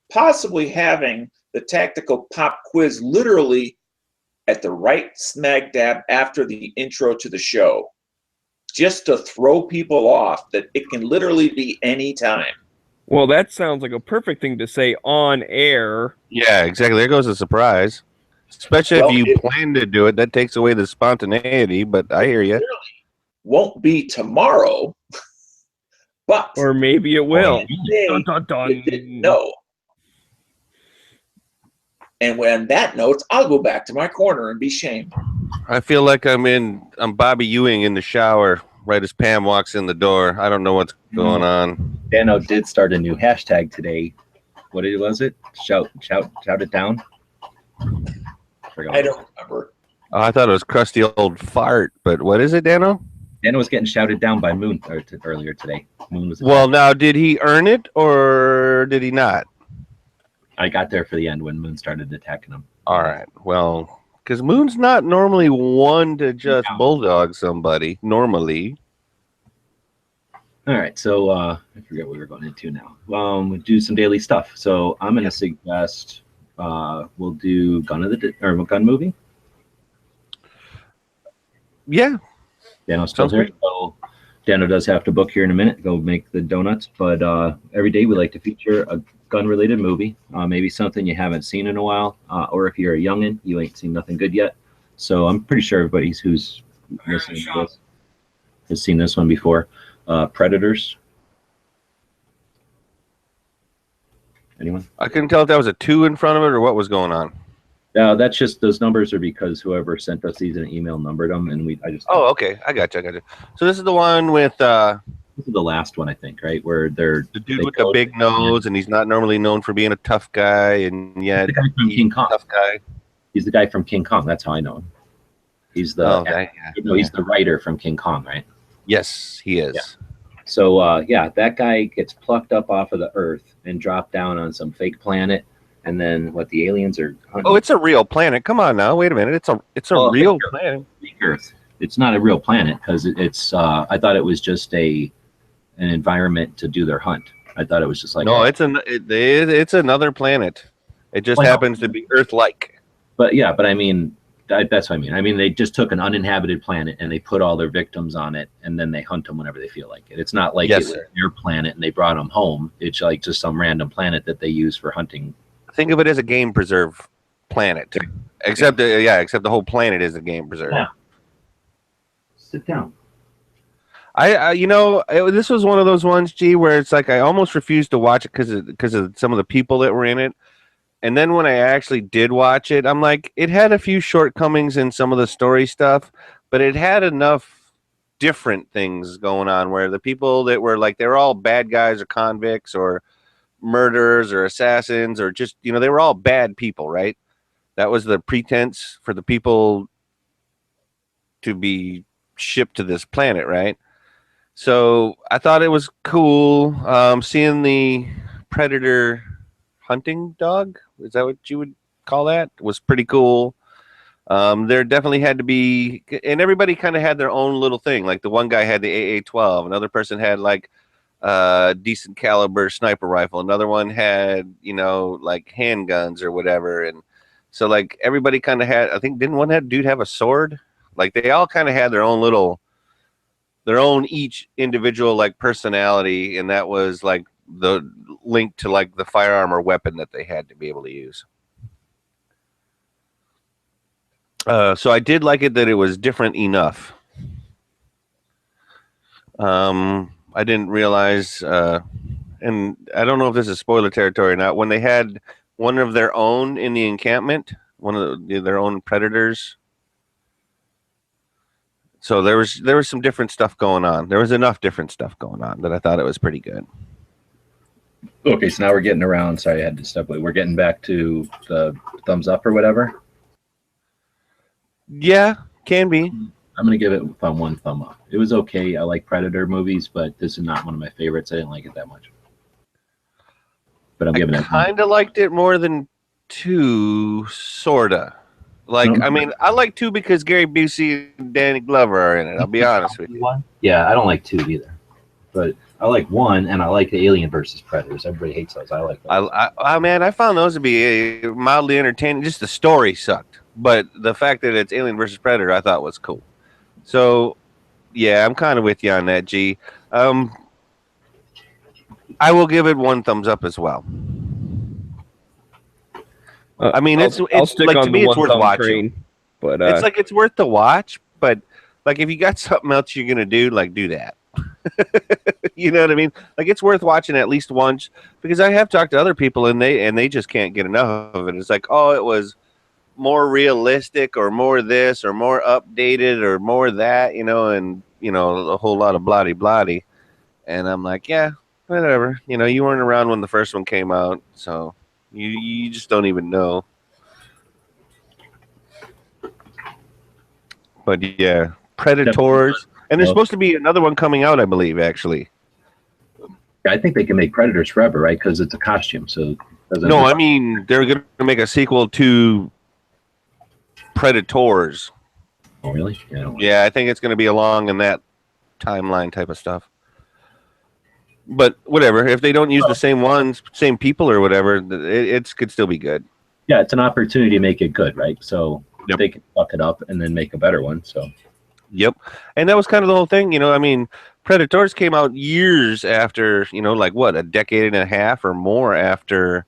possibly having the tactical pop quiz literally at the right smack dab after the intro to the show, just to throw people off that it can literally be any time. Well, that sounds like a perfect thing to say on air. Yeah, exactly. There goes a surprise. Especially if you plan to do it, that takes away the spontaneity, but I hear you. Won't be tomorrow, but or maybe it will. Dun, dun, dun. No. And when that note, I'll go back to my corner and be shamed. I feel like I'm Bobby Ewing in the shower right as Pam walks in the door. I don't know what's going on. Dano did start a new hashtag today. What was it? Shout it down. I don't remember. Oh, I thought it was crusty old fart, but what is it, Dano? Dano was getting shouted down by Moon earlier today. Moon was. Well, now did he earn it or did he not? I got there for the end when Moon started attacking him. All right. Well, because Moon's not normally one to just bulldog somebody. Normally. All right. So I forget what we're going into now. We'll do some daily stuff. So I'm going to suggest we'll do gun movie. Yeah. Dano's still here. So Dano does have to book here in a minute. Go make the donuts. But every day we like to feature a gun-related movie, maybe something you haven't seen in a while, or if you're a youngin', you ain't seen nothing good yet. So I'm pretty sure everybody who's listening to this has seen this one before. Predators. Anyone? I couldn't tell if that was a 2 in front of it or what was going on. That's just those numbers are because whoever sent us these in an email numbered them, and I just. Oh, okay. I got you. So this is the one with. This is the last one, I think, right? Where they're the dude with the big nose, and he's not normally known for being a tough guy, and yet the guy from King Kong. Tough guy. He's the guy from King Kong. That's how I know him. He's the he's the writer from King Kong, right? Yes, he is. Yeah. So that guy gets plucked up off of the Earth and dropped down on some fake planet, and then the aliens are hunting. Oh, it's a real planet. Come on now, wait a minute. It's a real planet. Earth. It's not a real planet because it's. I thought it was just an environment to do their hunt. I thought it was just like it's another planet. It just happens to be Earth-like. But I mean, that's what I mean. I mean, they just took an uninhabited planet and they put all their victims on it, and then they hunt them whenever they feel like it. It's not like it was their planet and they brought them home. It's like just some random planet that they use for hunting. Think of it as a game preserve planet, except the whole planet is a game preserve. Yeah. Sit down. This was one of those ones, where it's like I almost refused to watch it because of some of the people that were in it. And then when I actually did watch it, I'm like, it had a few shortcomings in some of the story stuff, but it had enough different things going on where the people that were like, they're all bad guys or convicts or murderers or assassins or just, they were all bad people, right? That was the pretense for the people to be shipped to this planet, right? So I thought it was cool seeing the predator hunting dog. Is that what you would call that? Was pretty cool. There definitely had to be, and everybody kind of had their own little thing. Like the one guy had the AA-12, another person had like decent caliber sniper rifle, another one had like handguns or whatever, and so like everybody kind of had. I think didn't one dude have a sword? Like they all kind of had their own each individual like personality, and that was like the link to like the firearm or weapon that they had to be able to use. So I did like it that it was different enough. I didn't realize, and I don't know if this is spoiler territory or not, when they had one of their own in the encampment, one of their own predators. So there was some different stuff going on. There was enough different stuff going on that I thought it was pretty good. Okay, so now we're getting around. Sorry, I had to step away. We're getting back to the thumbs up or whatever. Yeah, can be. I'm gonna give it one thumb up. It was okay. I like Predator movies, but this is not one of my favorites. I didn't like it that much. But I'm giving it. Kind of liked it more than 2, sorta. Like, I mean, I like 2 because Gary Busey and Danny Glover are in it. I'll be honest with you. Yeah, I don't like 2 either, but I like 1, and I like the Alien versus Predators. Everybody hates those. I like those. I found those to be mildly entertaining. Just the story sucked, but the fact that it's Alien versus Predator, I thought was cool. So, yeah, I'm kind of with you on that, G. I will give it 1 thumbs up as well. I mean, it's stick like, on to me, it's worth watching. Train, but it's like it's worth the watch, but like if you got something else you're gonna do, like do that. You know what I mean? Like it's worth watching at least once, because I have talked to other people and they just can't get enough of it. It's like, oh, it was more realistic or more this or more updated or more that, and a whole lot of bloody. And I'm like, yeah, whatever. You weren't around when the first one came out, so you just don't even know. But yeah, Predators. And there's supposed to be another one coming out, I believe, actually. I think they can make Predators forever, right? Because it's a costume. So no, I mean they're going to make a sequel to Predators. Oh, really? Yeah, I think it's going to be along in that timeline type of stuff. But whatever, if they don't use the same ones, same people or whatever, it could still be good. Yeah, it's an opportunity to make it good, right? So they can fuck it up and then make a better one. So. Yep. And that was kind of the whole thing, I mean, Predators came out years after, like what, a decade and a half or more after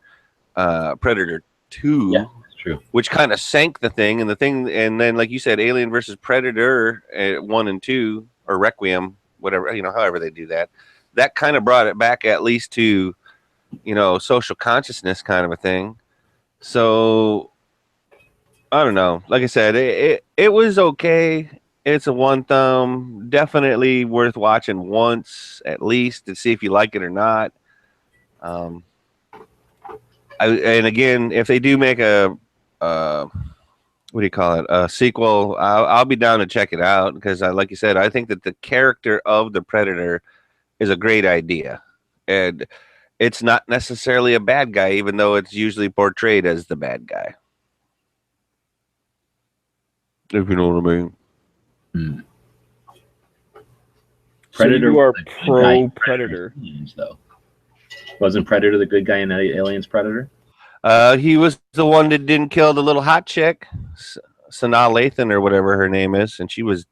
Predator 2. Yeah, that's true. Which kind of sank the thing, and then like you said, Alien versus Predator 1 and 2, or Requiem, whatever, however they do that. That kind of brought it back at least to, social consciousness kind of a thing. So I don't know. Like I said, it was okay. It's a 1 thumb. Definitely worth watching once at least to see if you like it or not. And again, if they do make a what do you call it? A sequel, I'll be down to check it out because, like you said, I think that the character of the Predator is a great idea, and it's not necessarily a bad guy, even though it's usually portrayed as the bad guy. If you know what I mean. Predator, so you are pro Predator, though. Wasn't Predator the good guy in Aliens Predator? He was the one that didn't kill the little hot chick, Sanaa Lathan or whatever her name is, and she was.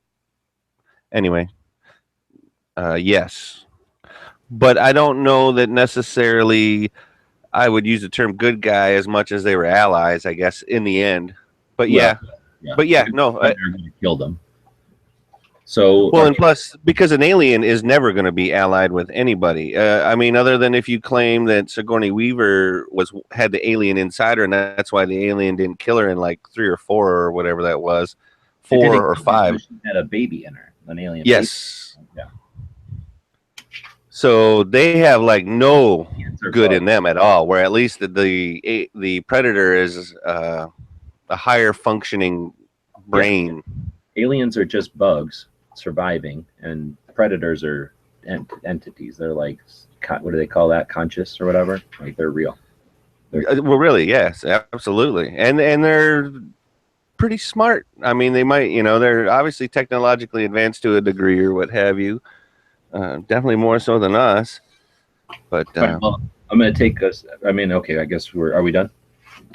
Anyway, yes, but I don't know that necessarily I would use the term "good guy" as much as they were allies. I guess in the end, but no, killed them. So and plus, because an alien is never going to be allied with anybody. I mean, other than if you claim that Sigourney Weaver had the alien inside her, and that's why the alien didn't kill her in like 3 or 4 or whatever that was, 4 or 5. She had a baby in her, an alien. Yes. Baby. Yeah. So they have like no good in them at all. Where at least the Predator is a higher functioning brain. aliens are just bugs surviving, and predators are entities. They're like, what do they call that? Conscious or whatever. Like they're real. Well, really, yes, absolutely, and they're pretty smart. I mean, they might, they're obviously technologically advanced to a degree or what have you. Definitely more so than us. But All right, well, I'm going to take us. I mean, okay, I guess are we done?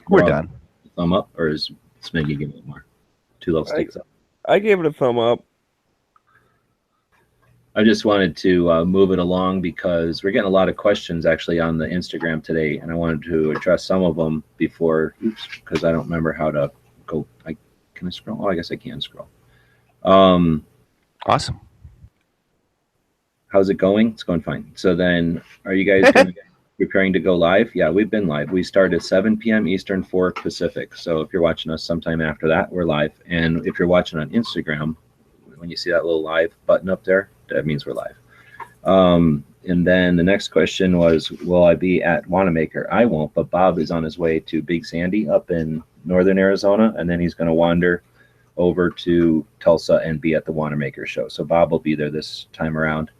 we're done. Thumb up, or is Smiggy giving it more? 2 little sticks up. I gave it a thumb up. I just wanted to move it along because we're getting a lot of questions actually on the Instagram today, and I wanted to address some of them before, because I don't remember how to go. Can I scroll? Oh, I guess I can scroll. Awesome. How's it going? It's going fine. So then, are you guys preparing to go live? Yeah, we've been live. We started at 7 p.m. Eastern, 4 Pacific. So if you're watching us sometime after that, we're live. And if you're watching on Instagram, when you see that little live button up there, that means we're live. And then the next question was, will I be at Wanamaker? I won't, but Bob is on his way to Big Sandy up in northern Arizona, and then he's going to wander over to Tulsa and be at the Wanamaker show. So Bob will be there this time around.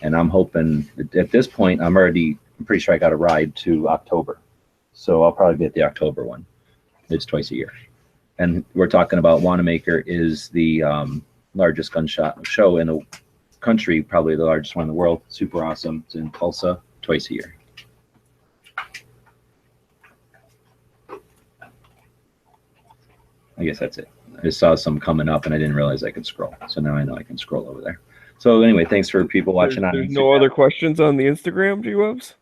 And I'm hoping at this point, I'm pretty sure I got a ride to October. So I'll probably be at the October one. It's twice a year. And we're talking about Wanamaker is the largest gunshot show in the country, probably the largest one in the world. Super awesome. It's in Tulsa twice a year. I guess that's it. I just saw some coming up and I didn't realize I could scroll. So now I know I can scroll over there. So anyway, thanks for people watching on There's Instagram. no other questions on the Instagram, G-Webs?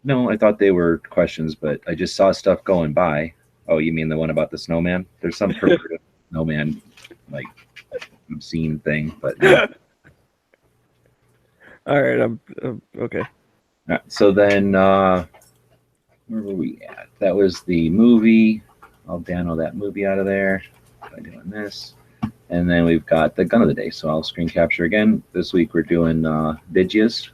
No, I thought they were questions, but I just saw stuff going by. Oh, you mean the one about the snowman? There's some perverted snowman, like, obscene thing, but no. All right, I'm okay. All right, so then, where were we at? That was the movie. I'll download that movie out of there by doing this. And then we've got the gun of the day. So I'll screen capture again. This week we're doing Vigias.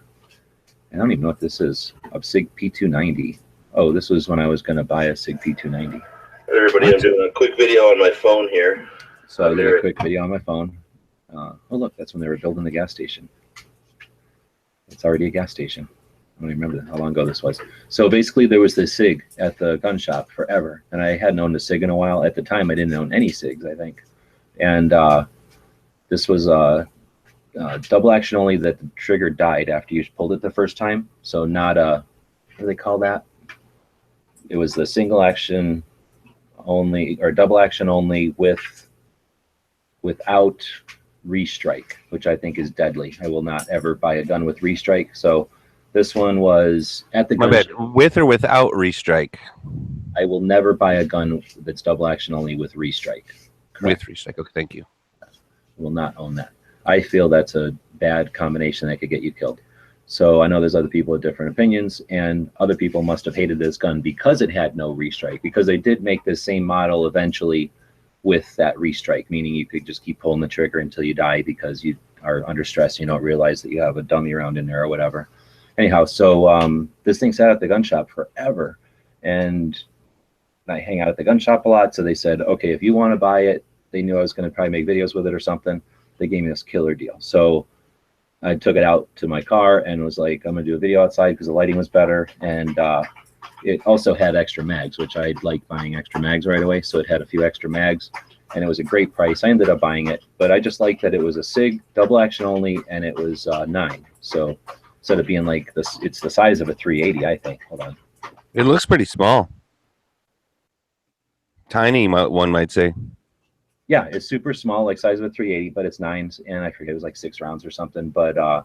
I don't even know what this is. A Sig P-290. Oh, this was when I was going to buy a Sig P-290. Everybody, I'm doing a quick video on my phone here. So I did a quick video on my phone. Oh, look, that's when they were building the gas station. It's already a gas station. I don't even remember how long ago this was. So basically there was this Sig at the gun shop forever. And I hadn't owned a Sig in a while. At the time, I didn't own any Sigs, I think. And this was double action only that the trigger died after you pulled it the first time. So not a, what do they call that? It was the single action only or double action only without restrike, which I think is deadly. I will not ever buy a gun with restrike. So this one was at the gun shop. With or without restrike? I will never buy a gun that's double action only with restrike. Correct. With restrike. Okay, thank you. Will not own that. I feel that's a bad combination that could get you killed. So I know there's other people with different opinions, and other people must have hated this gun because it had no restrike, because they did make this same model eventually with that restrike, meaning you could just keep pulling the trigger until you die because you are under stress. You don't realize that you have a dummy round in there or whatever. Anyhow, so this thing sat at the gun shop forever, and I hang out at the gun shop a lot. So they said, okay, if you want to buy it, they knew I was going to probably make videos with it or something. They gave me this killer deal. So I took it out to my car and was like, I'm going to do a video outside because the lighting was better. And it also had extra mags, which I like buying extra mags right away. So it had a few extra mags and it was a great price. I ended up buying it, but I just liked that it was a Sig double action only and it was 9. So instead of being like this, it's the size of a 380, I think. Hold on. It looks pretty small. Tiny, one might say. Yeah, it's super small, like size of a 380, but it's 9s, and I forget it was like 6 rounds or something. But I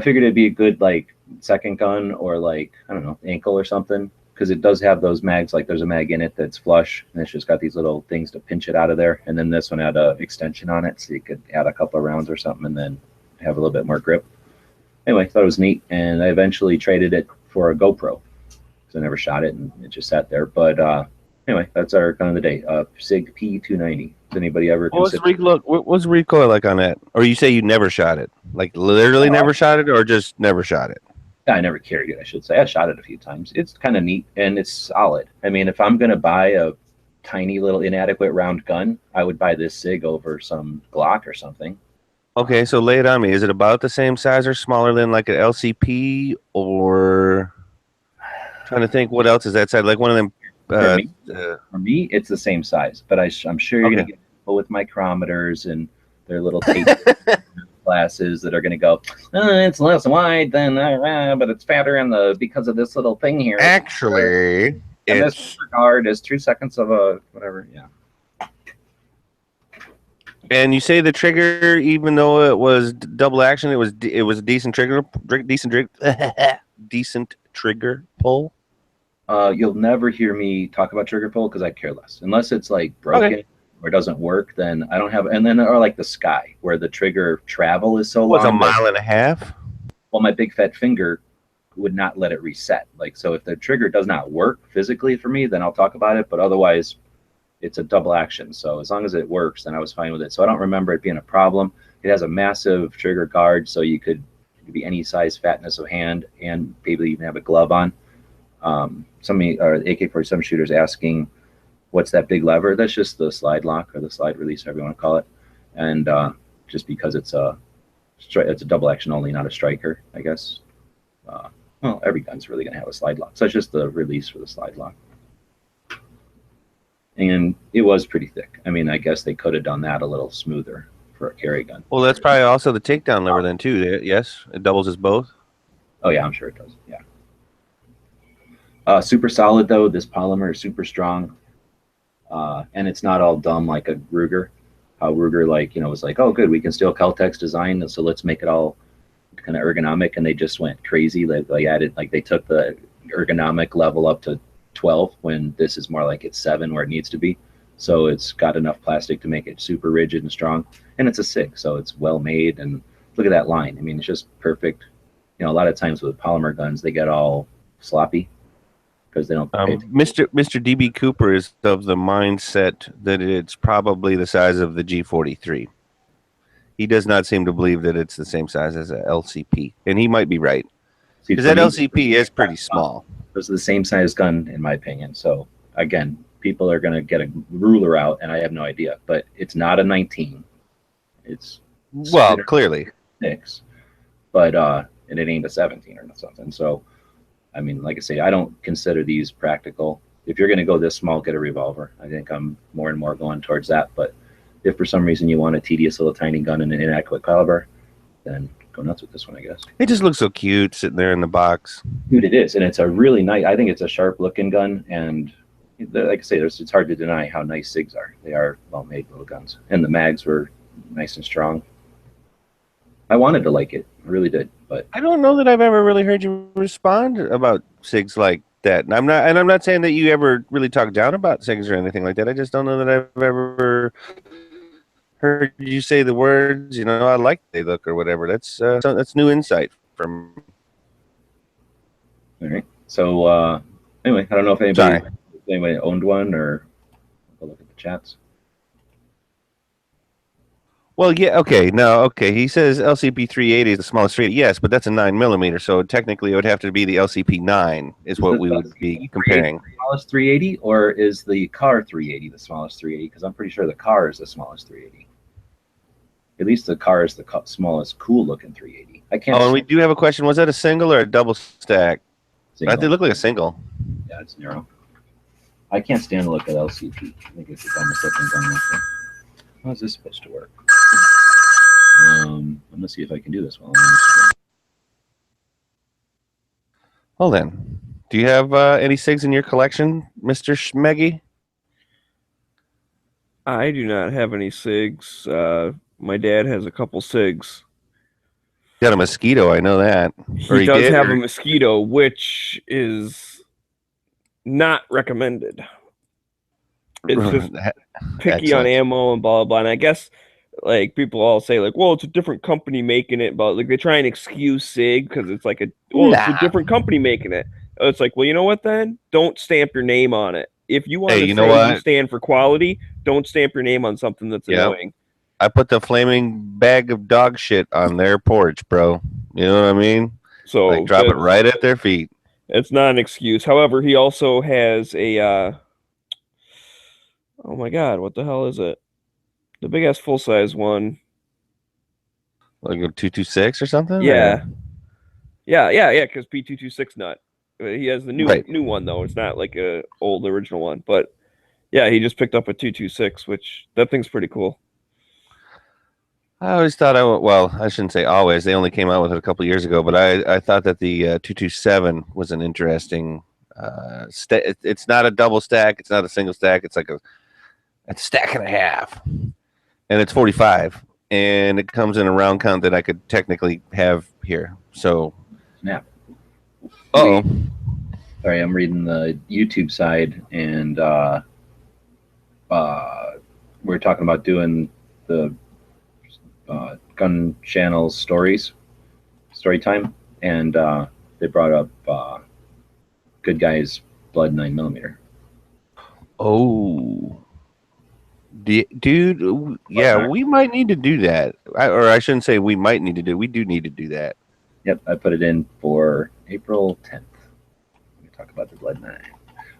figured it'd be a good like second gun or like, I don't know, ankle or something, because it does have those mags. Like there's a mag in it that's flush, and it's just got these little things to pinch it out of there. And then this one had a extension on it, so you could add a couple of rounds or something, and then have a little bit more grip. Anyway, thought it was neat, and I eventually traded it for a GoPro because I never shot it, and it just sat there. But anyway, that's our gun of the day. Sig P-290. Has anybody ever considered? What's recoil like on that? Or you say you never shot it? Like literally never shot it, or just never shot it? I never carried it, I should say. I shot it a few times. It's kind of neat and it's solid. I mean, if I'm gonna buy a tiny little inadequate round gun, I would buy this Sig over some Glock or something. Okay, so lay it on me. Is it about the same size or smaller than like an LCP, or trying to think what else is that size? Like one of them. For me, it's the same size, but I'm sure you're Okay. going to get people with micrometers and their little tape glasses that are going to go, it's less wide than, but it's fatter in because of this little thing here. Actually, and it's this regard is 2 seconds of a whatever. Yeah. And you say the trigger, even though it was double action, it was a decent trigger, decent trigger pull. You'll never hear me talk about trigger pull because I care less. Unless it's like broken or doesn't work, then I don't have. And then or like the Sky, where the trigger travel is so long. What's a mile and a half? Well, my big fat finger would not let it reset. Like, so if the trigger does not work physically for me, then I'll talk about it. But otherwise, it's a double action. So as long as it works, then I was fine with it. So I don't remember it being a problem. It has a massive trigger guard, so it could be any size fatness of hand, and maybe even have a glove on. Somebody or AK-47 shooters asking, what's that big lever? That's just the slide lock or the slide release, whatever you want to call it. And just because it's a double action only, not a striker, I guess. Well, every gun's really going to have a slide lock. So it's just the release for the slide lock. And it was pretty thick. I mean, I guess they could have done that a little smoother for a carry gun. Well, that's probably also the takedown lever then too. Yes, it doubles as both. Oh yeah, I'm sure it does. Yeah. Super solid though. This polymer is super strong, and it's not all dumb like a Ruger. How Ruger was like, oh good, we can steal Kel-Tec's design, so let's make it all kind of ergonomic, and they just went crazy. They added, like, they took the ergonomic level up to 12 when this is more like it's 7 where it needs to be. So it's got enough plastic to make it super rigid and strong, and it's a Sig, so it's well made. And look at that line. I mean, it's just perfect. A lot of times with polymer guns, they get all sloppy because they don't. Mr. DB Cooper is of the mindset that it's probably the size of the G43. He does not seem to believe that it's the same size as a LCP, and he might be right. Because that LCP is pretty small. It's the same size gun, in my opinion. So again, people are going to get a ruler out, and I have no idea. But it's not a 19. It's clearly 6, but and it ain't a 17 or something. So, I mean, like I say, I don't consider these practical. If you're going to go this small, get a revolver. I think I'm more and more going towards that. But if for some reason you want a tedious little tiny gun and an inadequate caliber, then go nuts with this one, I guess. It just looks so cute sitting there in the box. Dude, it is. And it's a really nice, I think it's a sharp looking gun. And like I say, it's hard to deny how nice SIGs are. They are well-made little guns. And the mags were nice and strong. I wanted to like it. I really did. But I don't know that I've ever really heard you respond about SIGs like that. And I'm not saying that you ever really talk down about SIGs or anything like that. I just don't know that I've ever heard you say the words, I like they look or whatever. That's new insight from. All right. So anyway, I don't know if anybody owned one, or I'll look at the chats. Well, yeah, okay. No, okay. He says LCP 380 is the smallest 380. Yes, but that's a 9mm, so technically it would have to be the LCP 9 is what we would be comparing. The smallest 380, or is the car 380 the smallest 380? Because I'm pretty sure the car is the smallest 380. At least the car is the smallest, cool-looking 380. I can't. Oh, and we do have a question. Was that a single or a double stack? Single. I think it looked like a single. Yeah, it's narrow. I can't stand to look at LCP. I think it's the dumbest looking gun out there. How is this supposed to work? I'm gonna see if I can do this while I'm on this screen. Well then, do you have any SIGs in your collection, Mr. Schmeggy? I do not have any SIGs. My dad has a couple SIGs. Got a Mosquito, I know that. He does have a Mosquito, which is not recommended. It's just picky on ammo and blah, blah, blah. And I guess, like, people all say, like, well, it's a different company making it, but, like, they try and excuse SIG because it's like it's a different company making it. It's like, well, you know what then? Don't stamp your name on it. If you want to say you stand for quality, don't stamp your name on something that's annoying. I put the flaming bag of dog shit on their porch, bro. You know what I mean? So like, drop it right at their feet. It's not an excuse. However, he also has a Oh my God, what the hell is it? The big ass full size one. Like a 226 or something? Yeah, Or? yeah. Because P226 nut. He has the Right. new one though. It's not like a old original one, but yeah, he just picked up a 226, which that thing's pretty cool. I always thought well, I shouldn't say always. They only came out with it a couple of years ago, but I thought that the 227 was an interesting. It's not a double stack. It's not a single stack. It's a stack and a half, and it's 45, and it comes in a round count that I could technically have here. So, Snap. oh, Sorry, I'm reading the YouTube side, and we're talking about doing the gun channel story time, and they brought up Good Guys Blood 9mm. oh. Dude, yeah, we might need to do that. Or I shouldn't say we might need to do. We do need to do that. Yep, I put it in for April 10th. We talk about the Blood 9.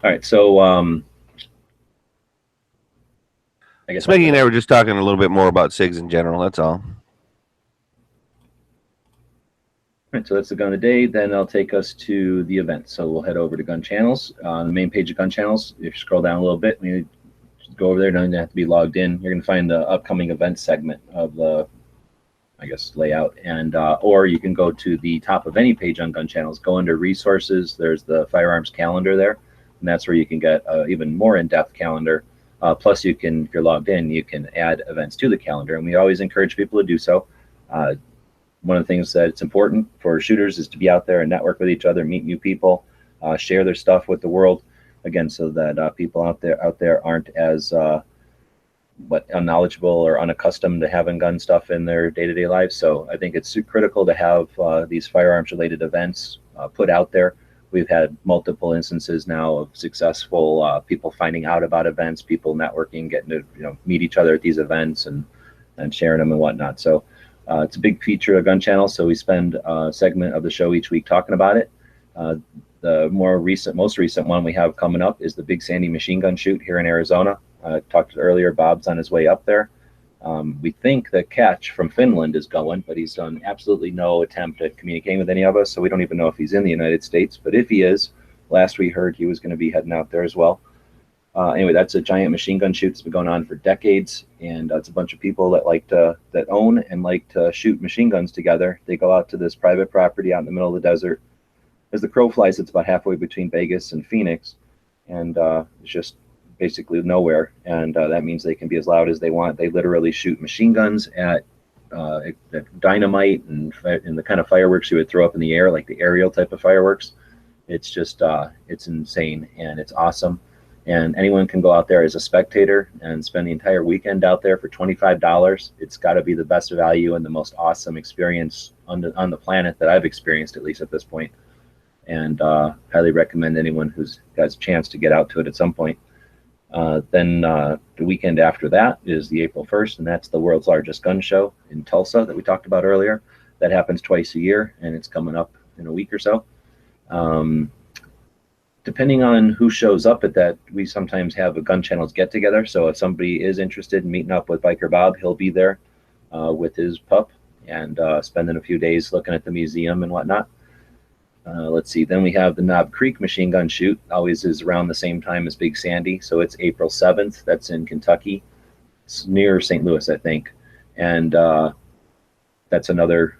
All right, so I guess Smeggy and I were just talking a little bit more about SIGs in general. That's all. All right, so that's the gun of the day. Then they'll take us to the event. So we'll head over to Gun Channels. On the main page of Gun Channels, if you scroll down a little bit, you go over there. Don't have to be logged in. You're going to find the upcoming event segment of the, I guess, layout. And or you can go to the top of any page on Gun Channels. Go under Resources. There's the firearms calendar there, and that's where you can get even more in-depth calendar. Plus, you can, if you're logged in, you can add events to the calendar, and we always encourage people to do so. One of the things that it's important for shooters is to be out there and network with each other, meet new people, share their stuff with the world, again, so that people out there aren't as unknowledgeable or unaccustomed to having gun stuff in their day-to-day lives. So I think it's critical to have these firearms-related events put out there. We've had multiple instances now of successful people finding out about events, people networking, getting to meet each other at these events and sharing them and whatnot. So it's a big feature of Gun Channel, so we spend a segment of the show each week talking about it. The most recent one we have coming up is the Big Sandy machine gun shoot here in Arizona. I talked earlier, Bob's on his way up there. We think that Catch from Finland is going, but he's done absolutely no attempt at communicating with any of us, so we don't even know if he's in the United States. But if he is, last we heard he was going to be heading out there as well. Anyway, that's a giant machine gun shoot that's been going on for decades, and it's a bunch of people that own and like to shoot machine guns together. They go out to this private property out in the middle of the desert. As the crow flies, it's about halfway between Vegas and Phoenix, and it's just basically nowhere. And that means they can be as loud as they want. They literally shoot machine guns at dynamite and the kind of fireworks you would throw up in the air, like the aerial type of fireworks. It's just it's insane, and it's awesome. And anyone can go out there as a spectator and spend the entire weekend out there for $25. It's got to be the best value and the most awesome experience on the planet that I've experienced, at least at this point. And highly recommend anyone who's got a chance to get out to it at some point. Then the weekend after that is the April 1st, and that's the world's largest gun show in Tulsa that we talked about earlier. That happens twice a year, and it's coming up in a week or so. Depending on who shows up at that, we sometimes have a Gun Channels get together. So if somebody is interested in meeting up with Biker Bob, he'll be there with his pup and spending a few days looking at the museum and whatnot. Let's see. Then we have the Knob Creek machine gun shoot. Always is around the same time as Big Sandy. So it's April 7th. That's in Kentucky. It's near St. Louis, I think. And that's another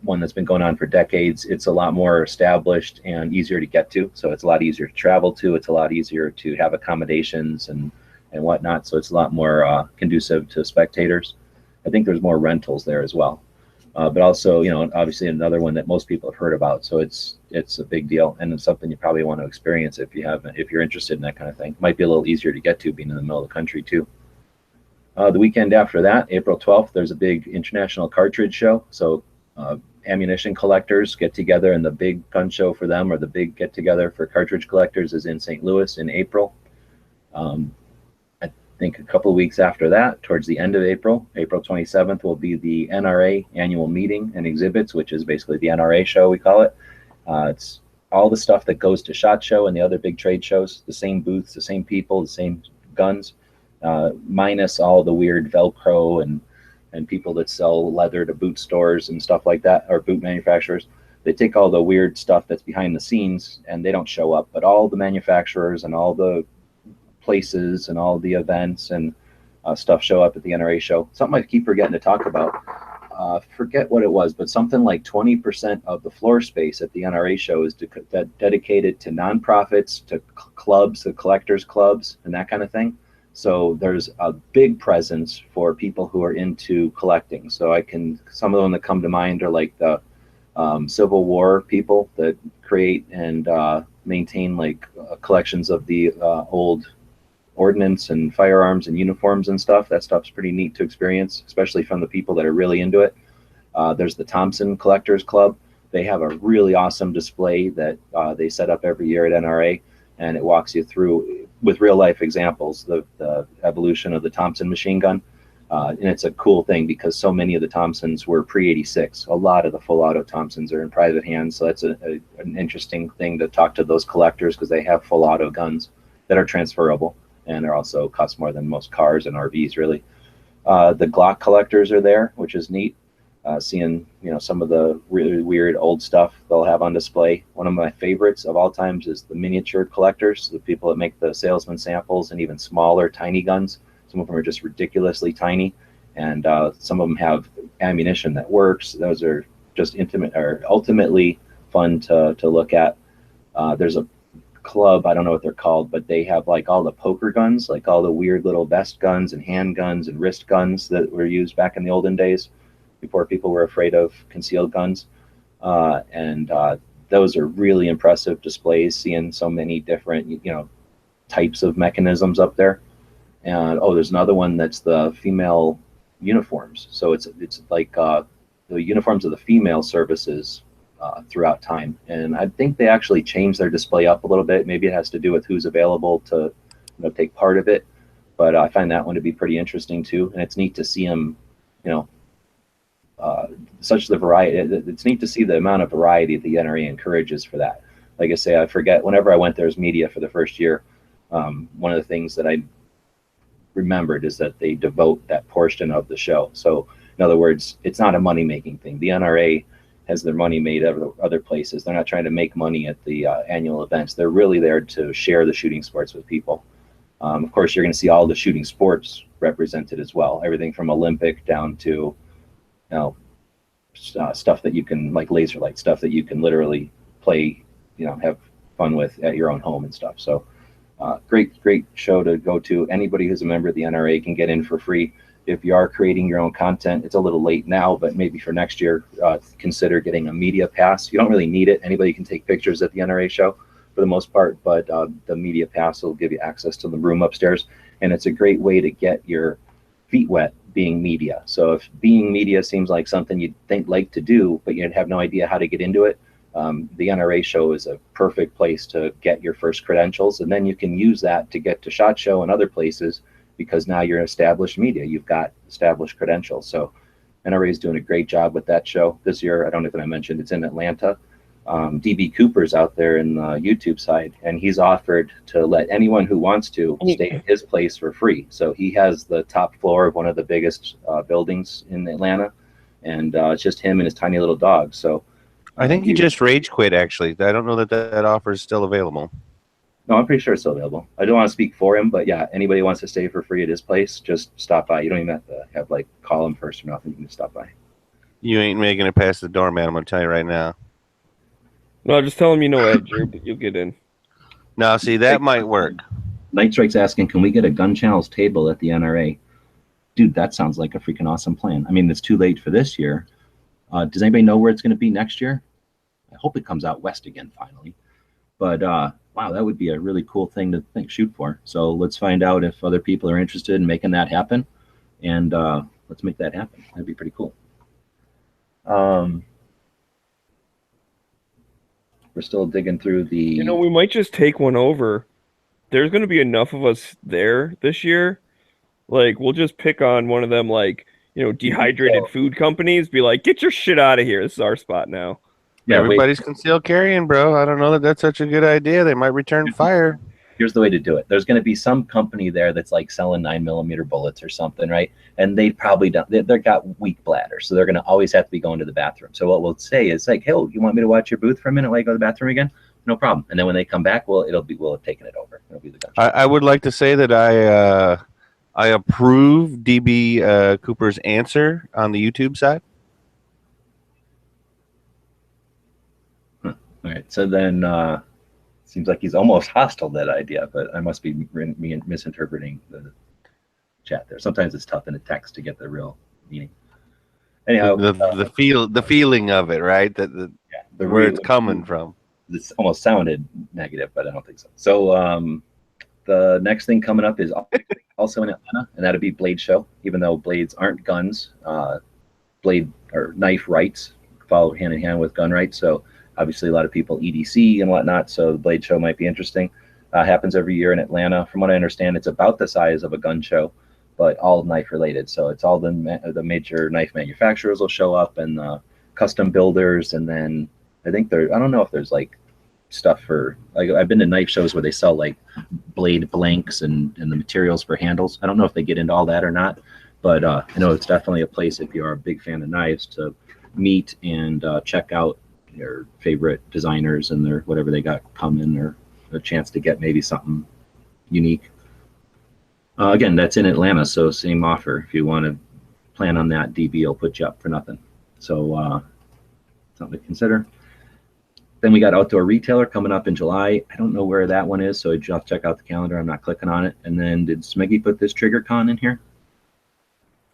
one that's been going on for decades. It's a lot more established and easier to get to. So it's a lot easier to travel to. It's a lot easier to have accommodations and whatnot. So it's a lot more conducive to spectators. I think there's more rentals there as well. But also, obviously another one that most people have heard about. So it's a big deal, and it's something you probably want to experience if you're interested in that kind of thing. Might be a little easier to get to being in the middle of the country too. The weekend after that, April 12th, there's a big international cartridge show. So ammunition collectors get together, and the big gun show for them, or the big get together for cartridge collectors, is in St. Louis in April. I think a couple of weeks after that, towards the end of April 27th, will be the NRA annual meeting and exhibits, which is basically the NRA show, we call it. It's all the stuff that goes to SHOT Show and the other big trade shows, the same booths, the same people, the same guns. minus all the weird Velcro and people that sell leather to boot stores and stuff like that, or boot manufacturers. They take all the weird stuff that's behind the scenes and they don't show up, but all the manufacturers and all the places and all the events and stuff show up at the NRA show. Something I keep forgetting to talk about. Forget what it was, but something like 20% of the floor space at the NRA show is dedicated to nonprofits, to clubs, to collectors clubs, and that kind of thing. So there's a big presence for people who are into collecting. So some of them that come to mind are like the Civil War people that create and maintain like collections of the old ordnance and firearms and uniforms and stuff. That stuff's pretty neat to experience, especially from the people that are really into it. There's the Thompson Collectors Club. They have a really awesome display that they set up every year at NRA, and it walks you through with real life examples the evolution of the Thompson machine gun. And it's a cool thing because so many of the Thompsons were pre-86. A lot of the full auto Thompsons are in private hands, so that's an interesting thing to talk to those collectors, because they have full auto guns that are transferable and are also cost more than most cars and RVs, really. The Glock collectors are there, which is neat. Seeing some of the really weird old stuff they'll have on display. One of my favorites of all times is the miniature collectors, the people that make the salesman samples and even smaller, tiny guns. Some of them are just ridiculously tiny, and some of them have ammunition that works. Those are just ultimately fun to look at. There's a club, I don't know what they're called, but they have like all the poker guns, like all the weird little vest guns and hand guns and wrist guns that were used back in the olden days before people were afraid of concealed guns. Those are really impressive displays, seeing so many different types of mechanisms up there. And there's another one that's the female uniforms. So it's like the uniforms of the female services throughout time. And I think they actually changed their display up a little bit. Maybe it has to do with who's available to take part of it. But I find that one to be pretty interesting too. And it's neat to see them, such the variety. It's neat to see the amount of variety the NRA encourages for that. Like I say, I forget, whenever I went there as media for the first year, one of the things that I remembered is that they devote that portion of the show. So in other words, it's not a money-making thing. The NRA has their money made other places. They're not trying to make money at the annual events. They're really there to share the shooting sports with people. Of course, you're going to see all the shooting sports represented as well. Everything from Olympic down to stuff that you can, like laser light, stuff that you can literally play, have fun with at your own home and stuff. So great show to go to. Anybody who's a member of the NRA can get in for free. If you are creating your own content, it's a little late now, but maybe for next year, consider getting a media pass. You don't really need it. Anybody can take pictures at the NRA show for the most part, but the media pass will give you access to the room upstairs. And it's a great way to get your feet wet being media. So if being media seems like something you'd like to do, but you'd have no idea how to get into it, the NRA show is a perfect place to get your first credentials. And then you can use that to get to SHOT Show and other places, because now you're established media. You've got established credentials. So NRA is doing a great job with that show this year. I don't know if I mentioned it's in Atlanta. DB Cooper's out there in the YouTube side, and he's offered to let anyone who wants to stay at his place for free. So he has the top floor of one of the biggest buildings in Atlanta, and it's just him and his tiny little dog. So I think he just rage quit, actually. I don't know that offer is still available. No, I'm pretty sure it's still available. I don't want to speak for him, but yeah, anybody who wants to stay for free at his place, just stop by. You don't even have to call him first or nothing. You can just stop by. You ain't making it past the door, man. I'm going to tell you right now. No, just tell him Ed, you'll get in. No, see, that might work. Night Strike's asking, can we get a Gun Channels table at the NRA? Dude, that sounds like a freaking awesome plan. I mean, it's too late for this year. Does anybody know where it's going to be next year? I hope it comes out west again finally. But wow, that would be a really cool thing to shoot for. So let's find out if other people are interested in making that happen, and let's make that happen. That'd be pretty cool. We're still digging through the... we might just take one over. There's going to be enough of us there this year. We'll just pick on one of them, dehydrated food companies. Be like, get your shit out of here. This is our spot now. Yeah, everybody's concealed carrying, bro. I don't know that that's such a good idea. They might return fire. here's the way to do it. There's going to be some company there that's like selling 9mm bullets or something, right? And they probably don't. They've got weak bladder, so they're going to always have to be going to the bathroom. So what we'll say is like, hey, you want me to watch your booth for a minute while you go to the bathroom again? No problem. And then when they come back, we'll have taken it over. It'll be the gun show. I would like to say that I approve DB Cooper's answer on the YouTube side. All right. So then seems like he's almost hostile to that idea, but I must be misinterpreting the chat there. Sometimes it's tough in a text to get the real meaning. Anyhow, the feeling of it, right? Where it's coming from. This almost sounded negative, but I don't think so. So the next thing coming up is also in Atlanta, and that'll be Blade Show. Even though blades aren't guns, blade or knife rights follow hand in hand with gun rights. So obviously a lot of people EDC and whatnot. So the Blade Show might be interesting. Happens every year in Atlanta. From what I understand, it's about the size of a gun show, but all knife related. So it's all the major knife manufacturers will show up, and custom builders, and then I think I don't know if there's like stuff for, like, I've been to knife shows where they sell like blade blanks and the materials for handles. I don't know if they get into all that or not, but I know it's definitely a place, if you are a big fan of knives, to meet and check out your favorite designers and their whatever they got coming, or a chance to get maybe something unique. Again, that's in Atlanta, so same offer. If you want to plan on that, DB will put you up for nothing. So something to consider. Then we got Outdoor Retailer coming up in July. I don't know where that one is, so you have to check out the calendar. I'm not clicking on it. And then did Smeggy put this TriggerCon in here?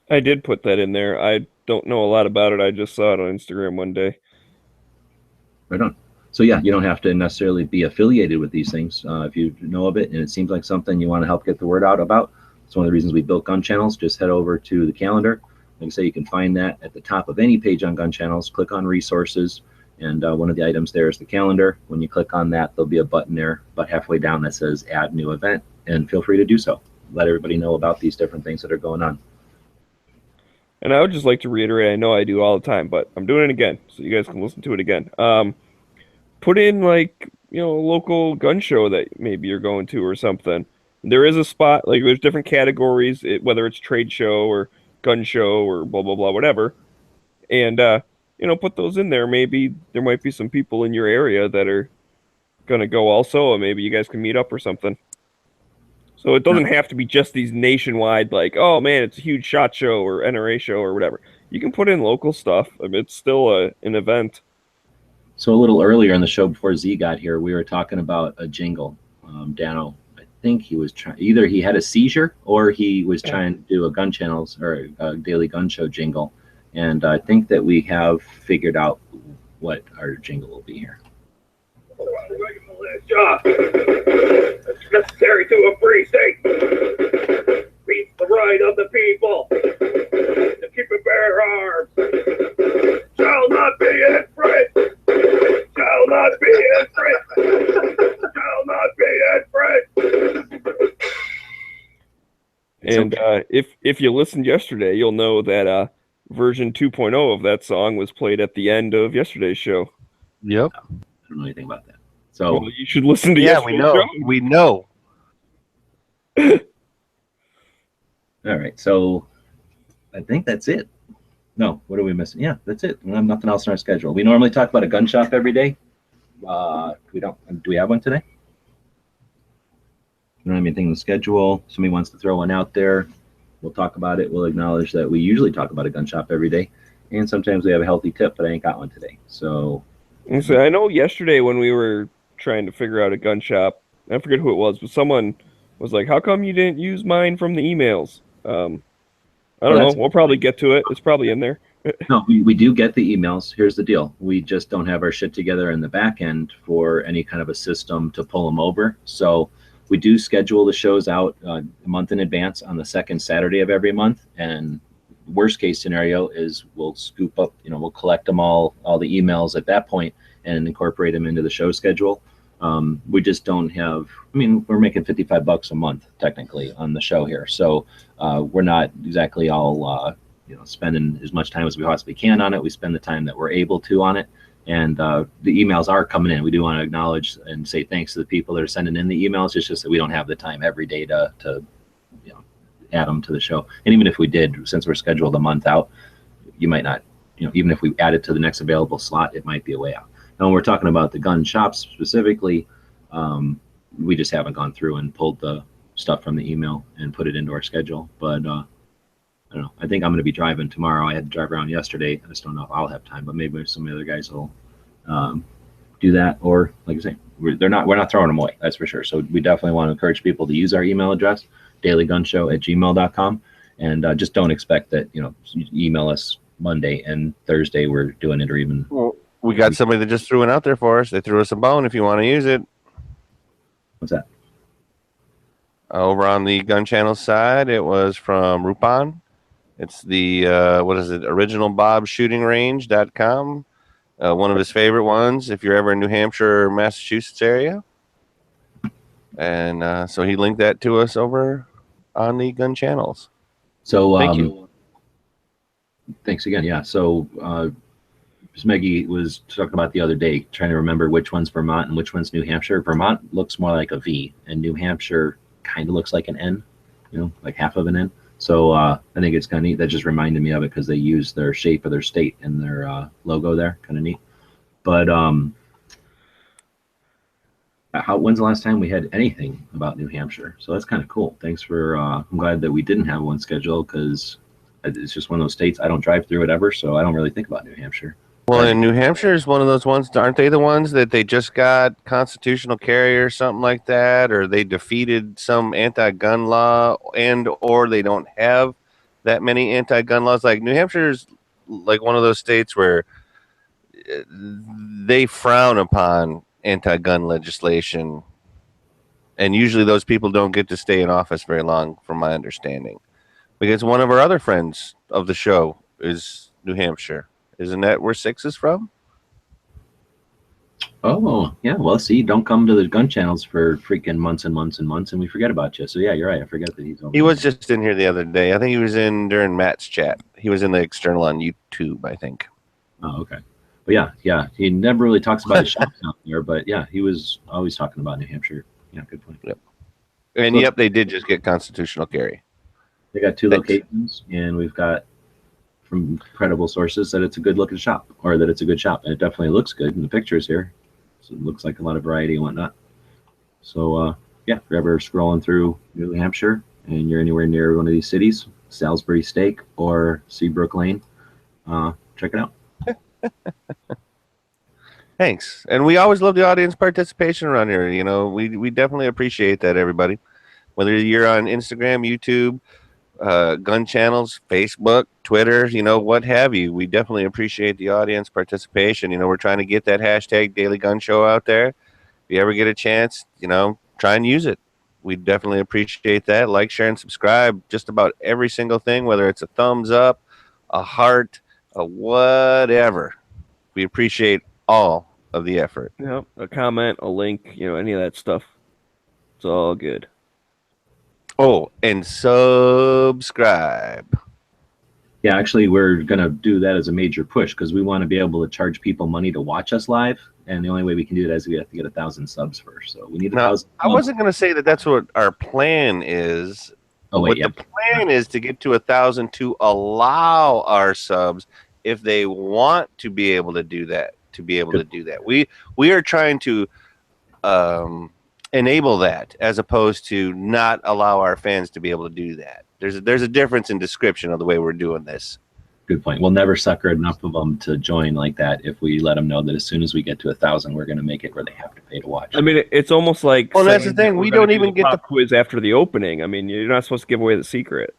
I did put that in there. I don't know a lot about it. I just saw it on Instagram one day. Right on. So yeah, you don't have to necessarily be affiliated with these things. If you know of it and it seems like something you want to help get the word out about, it's one of the reasons we built Gun Channels. Just head over to the calendar. Like I say, you can find that at the top of any page on Gun Channels. Click on resources, and one of the items there is the calendar. When you click on that, there'll be a button there about halfway down that says add new event, and feel free to do so. Let everybody know about these different things that are going on. And I would just like to reiterate, I know I do all the time, but I'm doing it again, so you guys can listen to it again. Put in, like, a local gun show that maybe you're going to or something. There is a spot, like, there's different categories, whether it's trade show or gun show or blah, blah, blah, whatever. And, put those in there. Maybe there might be some people in your area that are going to go also, or maybe you guys can meet up or something. So it doesn't have to be just these nationwide, like, oh, man, it's a huge SHOT Show or NRA show or whatever. You can put in local stuff. I mean, it's still an event. So a little earlier in the show, before Z got here, we were talking about a jingle. Dano, I think he was trying, either he had a seizure or he was trying to do a Gun Channels or a Daily Gun Show jingle. And I think that we have figured out what our jingle will be here. It's necessary to a free state. Beats the right of the people to keep and bear arms. Shall not be infringed. Shall not be infringed. Shall not be infringed. And if you listened yesterday, you'll know that version 2.0 of that song was played at the end of yesterday's show. Yep. I don't know anything about that. So you should listen to yesterday's show. We know. All right. So I think that's it. No, what are we missing? Yeah, that's it. We have nothing else on our schedule. We normally talk about a gun shop every day. We don't. Do we have one today? We don't have anything on the schedule. Somebody wants to throw one out there. We'll talk about it. We'll acknowledge that we usually talk about a gun shop every day, and sometimes we have a healthy tip, but I ain't got one today. So I know yesterday when we were trying to figure out a gun shop, I forget who it was, but someone was like, how come you didn't use mine from the emails? I don't know. We'll probably get to it. It's probably in there. No, we do get the emails. Here's the deal. We just don't have our shit together in the back end for any kind of a system to pull them over. So we do schedule the shows out a month in advance on the second Saturday of every month. And worst case scenario is we'll scoop up, we'll collect them all the emails at that point and incorporate them into the show schedule. We just don't have, we're making $55 a month technically on the show here. So we're not exactly all spending as much time as we possibly can on it. We spend the time that we're able to on it. And the emails are coming in. We do want to acknowledge and say thanks to the people that are sending in the emails. It's just that we don't have the time every day to add them to the show. And even if we did, since we're scheduled a month out, you might not, even if we add it to the next available slot, it might be a way out. Now, when we're talking about the gun shops specifically, we just haven't gone through and pulled the stuff from the email and put it into our schedule. But I don't know. I think I'm going to be driving tomorrow. I had to drive around yesterday. I just don't know if I'll have time, but maybe some of the other guys will do that. Or, like I say, we're not throwing them away. That's for sure. So we definitely want to encourage people to use our email address, dailygunshow@gmail.com, and just don't expect that you email us Monday and Thursday we're doing it, or even. Well, we got somebody that just threw it out there for us. They threw us a bone. If you want to use it. What's that? Over on the Gun Channel side, it was from Rupan. It's the, originalbobshootingrange.com. One of his favorite ones if you're ever in New Hampshire or Massachusetts area. And so he linked that to us over on the Gun Channels. So thank you. Thanks again. Yeah. So Smeggy was talking about the other day, trying to remember which one's Vermont and which one's New Hampshire. Vermont looks more like a V, and New Hampshire kind of looks like an N, like half of an N. So I think it's kind of neat. That just reminded me of it because they use their shape of their state in their logo there. Kind of neat. But when's the last time we had anything about New Hampshire? So that's kind of cool. Thanks for. I'm glad that we didn't have one scheduled because it's just one of those states I don't drive through it ever, so I don't really think about New Hampshire. Well, and New Hampshire is one of those ones. Aren't they the ones that they just got constitutional carry or something like that, or they defeated some anti-gun law, or they don't have that many anti-gun laws? Like New Hampshire is like one of those states where they frown upon anti-gun legislation, and usually those people don't get to stay in office very long, from my understanding. Because one of our other friends of the show is New Hampshire. Isn't that where Six is from? Oh, yeah. Well, see, don't come to the gun channels for freaking months and months and months, and we forget about you. So, yeah, you're right. I forget that he's over. He was just in here the other day. I think he was in during Matt's chat. He was in the external on YouTube, I think. Oh, okay. But yeah. He never really talks about his shops out there, but yeah, he was always talking about New Hampshire. Yeah, good point. Yep. And yep, they did just get constitutional carry. They got 2 locations, and we've got from credible sources that it's a good looking shop, or that it's a good shop, and it definitely looks good in the pictures here. So it looks like a lot of variety and whatnot. So yeah, if you're ever scrolling through New Hampshire and you're anywhere near one of these cities, Salisbury Steak or Seabrook Lane, check it out. Thanks. And we always love the audience participation around here. We definitely appreciate that, everybody. Whether you're on Instagram, YouTube, gun channels, Facebook, Twitter, what have you. We definitely appreciate the audience participation. We're trying to get that hashtag Daily Gun Show out there. If you ever get a chance, try and use it. We definitely appreciate that. Like, share, and subscribe. Just about every single thing, whether it's a thumbs up, a heart, a whatever. We appreciate all of the effort. Yep. A comment, a link, any of that stuff. It's all good. Oh, and subscribe. Yeah, actually, we're going to do that as a major push because we want to be able to charge people money to watch us live. And the only way we can do that is we have to get 1,000 subs first. So we need 1,000. I wasn't going to say that that's what our plan is. Oh, wait, the plan is to get to 1,000 to allow our subs, if they want to be able to do that, to be able to do that. We are trying to enable that, as opposed to not allow our fans to be able to do that. There's a difference in description of the way we're doing this. Good point. We'll never sucker enough of them to join like that if we let them know that as soon as we get to 1,000, we're going to make it where they have to pay to watch. I mean, it's almost like. Well, that's the thing. We don't even get the quiz after the opening. I mean, you're not supposed to give away the secret.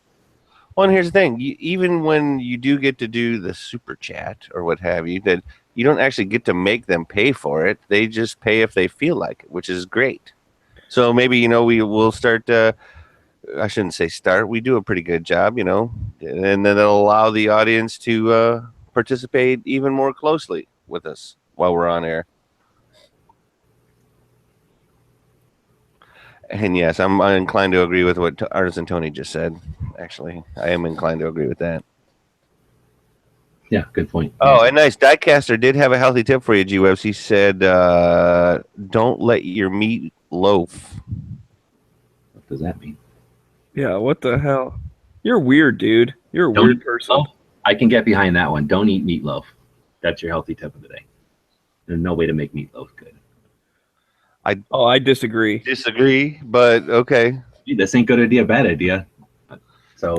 Well, and here's the thing. Even when you do get to do the super chat or what have you, that you don't actually get to make them pay for it. They just pay if they feel like it, which is great. So maybe, we will start. I shouldn't say start. We do a pretty good job, and then it'll allow the audience to participate even more closely with us while we're on air. And yes, I'm inclined to agree with what Artisan Tony just said. Actually, I am inclined to agree with that. Yeah, good point. Oh, and nice. Diecaster did have a healthy tip for you, G-Webs. He said, don't let your meat loaf. What does that mean? Yeah, what the hell? You're weird, dude. You're a Don't weird eat person. meatloaf? I can get behind that one. Don't eat meatloaf. That's your healthy tip of the day. There's no way to make meatloaf good. I disagree. Disagree, but okay. Gee, this ain't good idea, bad idea. So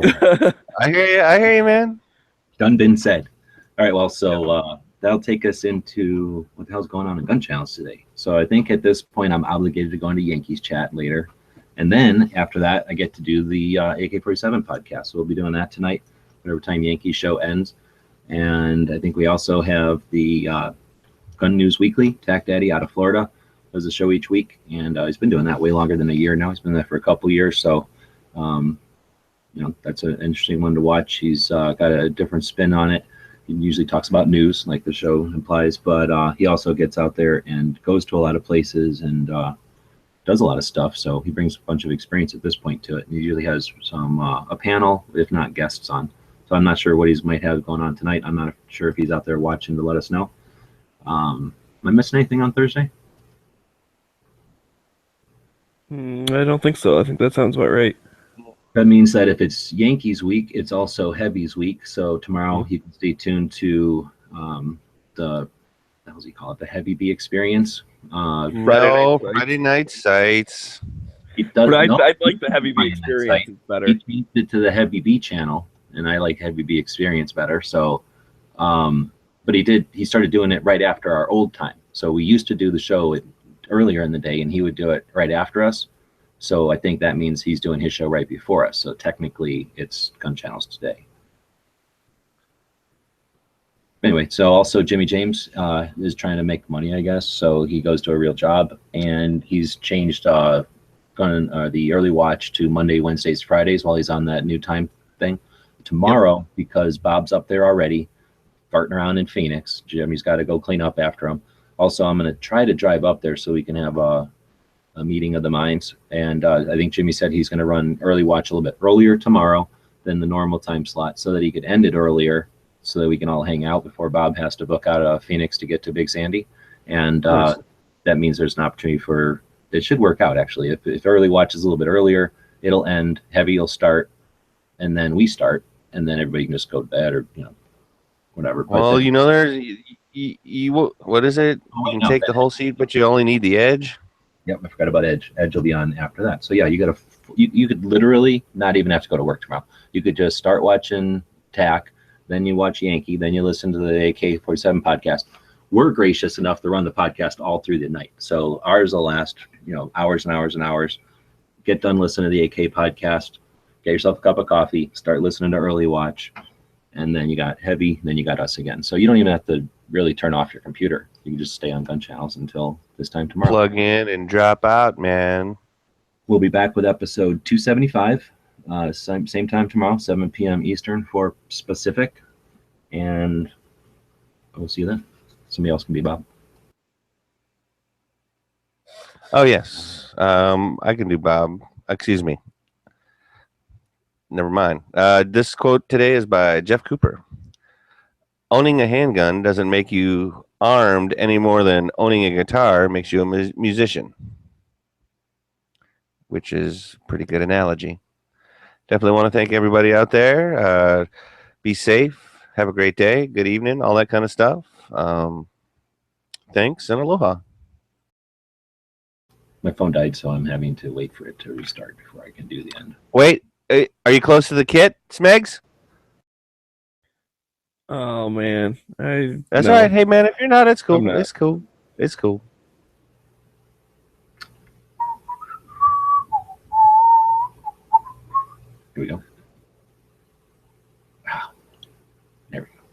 I hear you, man. done been said. All right, well, so that'll take us into what the hell's going on in gun channels today. So I think at this point I'm obligated to go into Yankees chat later. And then after that, I get to do the AK-47 podcast. So we'll be doing that tonight, whatever time Yankee show ends. And I think we also have the Gun News Weekly, Tac Daddy out of Florida, does a show each week. And he's been doing that way longer than a year now. He's been there for a couple years. So, you know, that's an interesting one to watch. He's got a different spin on it. He usually talks about news, like the show implies, but he also gets out there and goes to a lot of places and does a lot of stuff. So he brings a bunch of experience at this point to it. And he usually has some a panel, if not guests on. So I'm not sure what he might have going on tonight. I'm not sure if he's out there watching to let us know. Am I missing anything on Thursday? I don't think so. I think that sounds about right. That means that if it's Yankees week, it's also Heavy's week. So tomorrow he can stay tuned to the how's he call it? The Heavy B experience. Friday night sights. He does. But I no, like the Heavy B experience. It's better. He changed it to the Heavy B channel, and I like Heavy B experience better. So, but he started doing it right after our old time. So we used to do the show earlier in the day, and he would do it right after us. So I think that means he's doing his show right before us. So technically, it's Gun Channels today. Anyway, so also Jimmy James is trying to make money, I guess. So he goes to a real job, and he's changed the early watch to Monday, Wednesdays, Fridays while he's on that new time thing. Tomorrow, because Bob's up there already, farting around in Phoenix. Jimmy's got to go clean up after him. Also, I'm going to try to drive up there so we can have a meeting of the minds. And I think Jimmy said he's going to run early watch a little bit earlier tomorrow than the normal time slot so that he could end it earlier so that we can all hang out before Bob has to book out of Phoenix to get to Big Sandy. And that means there's an opportunity for, it should work out actually. If early watch is a little bit earlier, it'll end, Heavy will start, and then we start, and then everybody can just go to bed or, you know, whatever. Well, then, you know, there's, you what is it? You can take the whole seat, but you only need the edge. Yep, I forgot about Edge. Edge will be on after that. So yeah, you could literally not even have to go to work tomorrow. You could just start watching TAC, then you watch Yankee, then you listen to the AK-47 podcast. We're gracious enough to run the podcast all through the night. So ours will last, you know, hours and hours and hours. Get done listening to the AK podcast, get yourself a cup of coffee, start listening to early watch, and then you got Heavy, then you got us again. So you don't even have to really turn off your computer. You can just stay on Gun Channels until this time tomorrow. Plug in and drop out, man. We'll be back with episode 275, same time tomorrow, 7 p.m. Eastern, 4 Pacific, and we'll see you then. Somebody else can be Bob. Oh, yes. I can do Bob. Excuse me. Never mind. This quote today is by Jeff Cooper. Owning a handgun doesn't make you armed any more than owning a guitar makes you a musician, which is a pretty good analogy. Definitely want to thank everybody out there. Be safe. Have a great day. Good evening. All that kind of stuff. Thanks and aloha. My phone died, so I'm having to wait for it to restart before I can do the end. Wait, are you close to the kit, Smegs? Oh man, that's all right. Hey man, if you're not, it's cool. It's cool. It's cool. Here we go. Wow. There we go.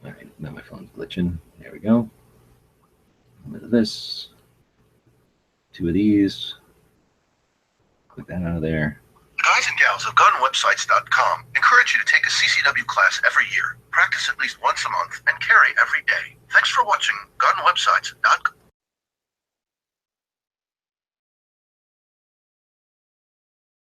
All right, now my phone's glitching. There we go. A bit of this. 2 of these. Click that out of there. Guys and gals of GunWebsites.com encourage you to take a CCW class every year, practice at least once a month, and carry every day. Thanks for watching GunWebsites.com.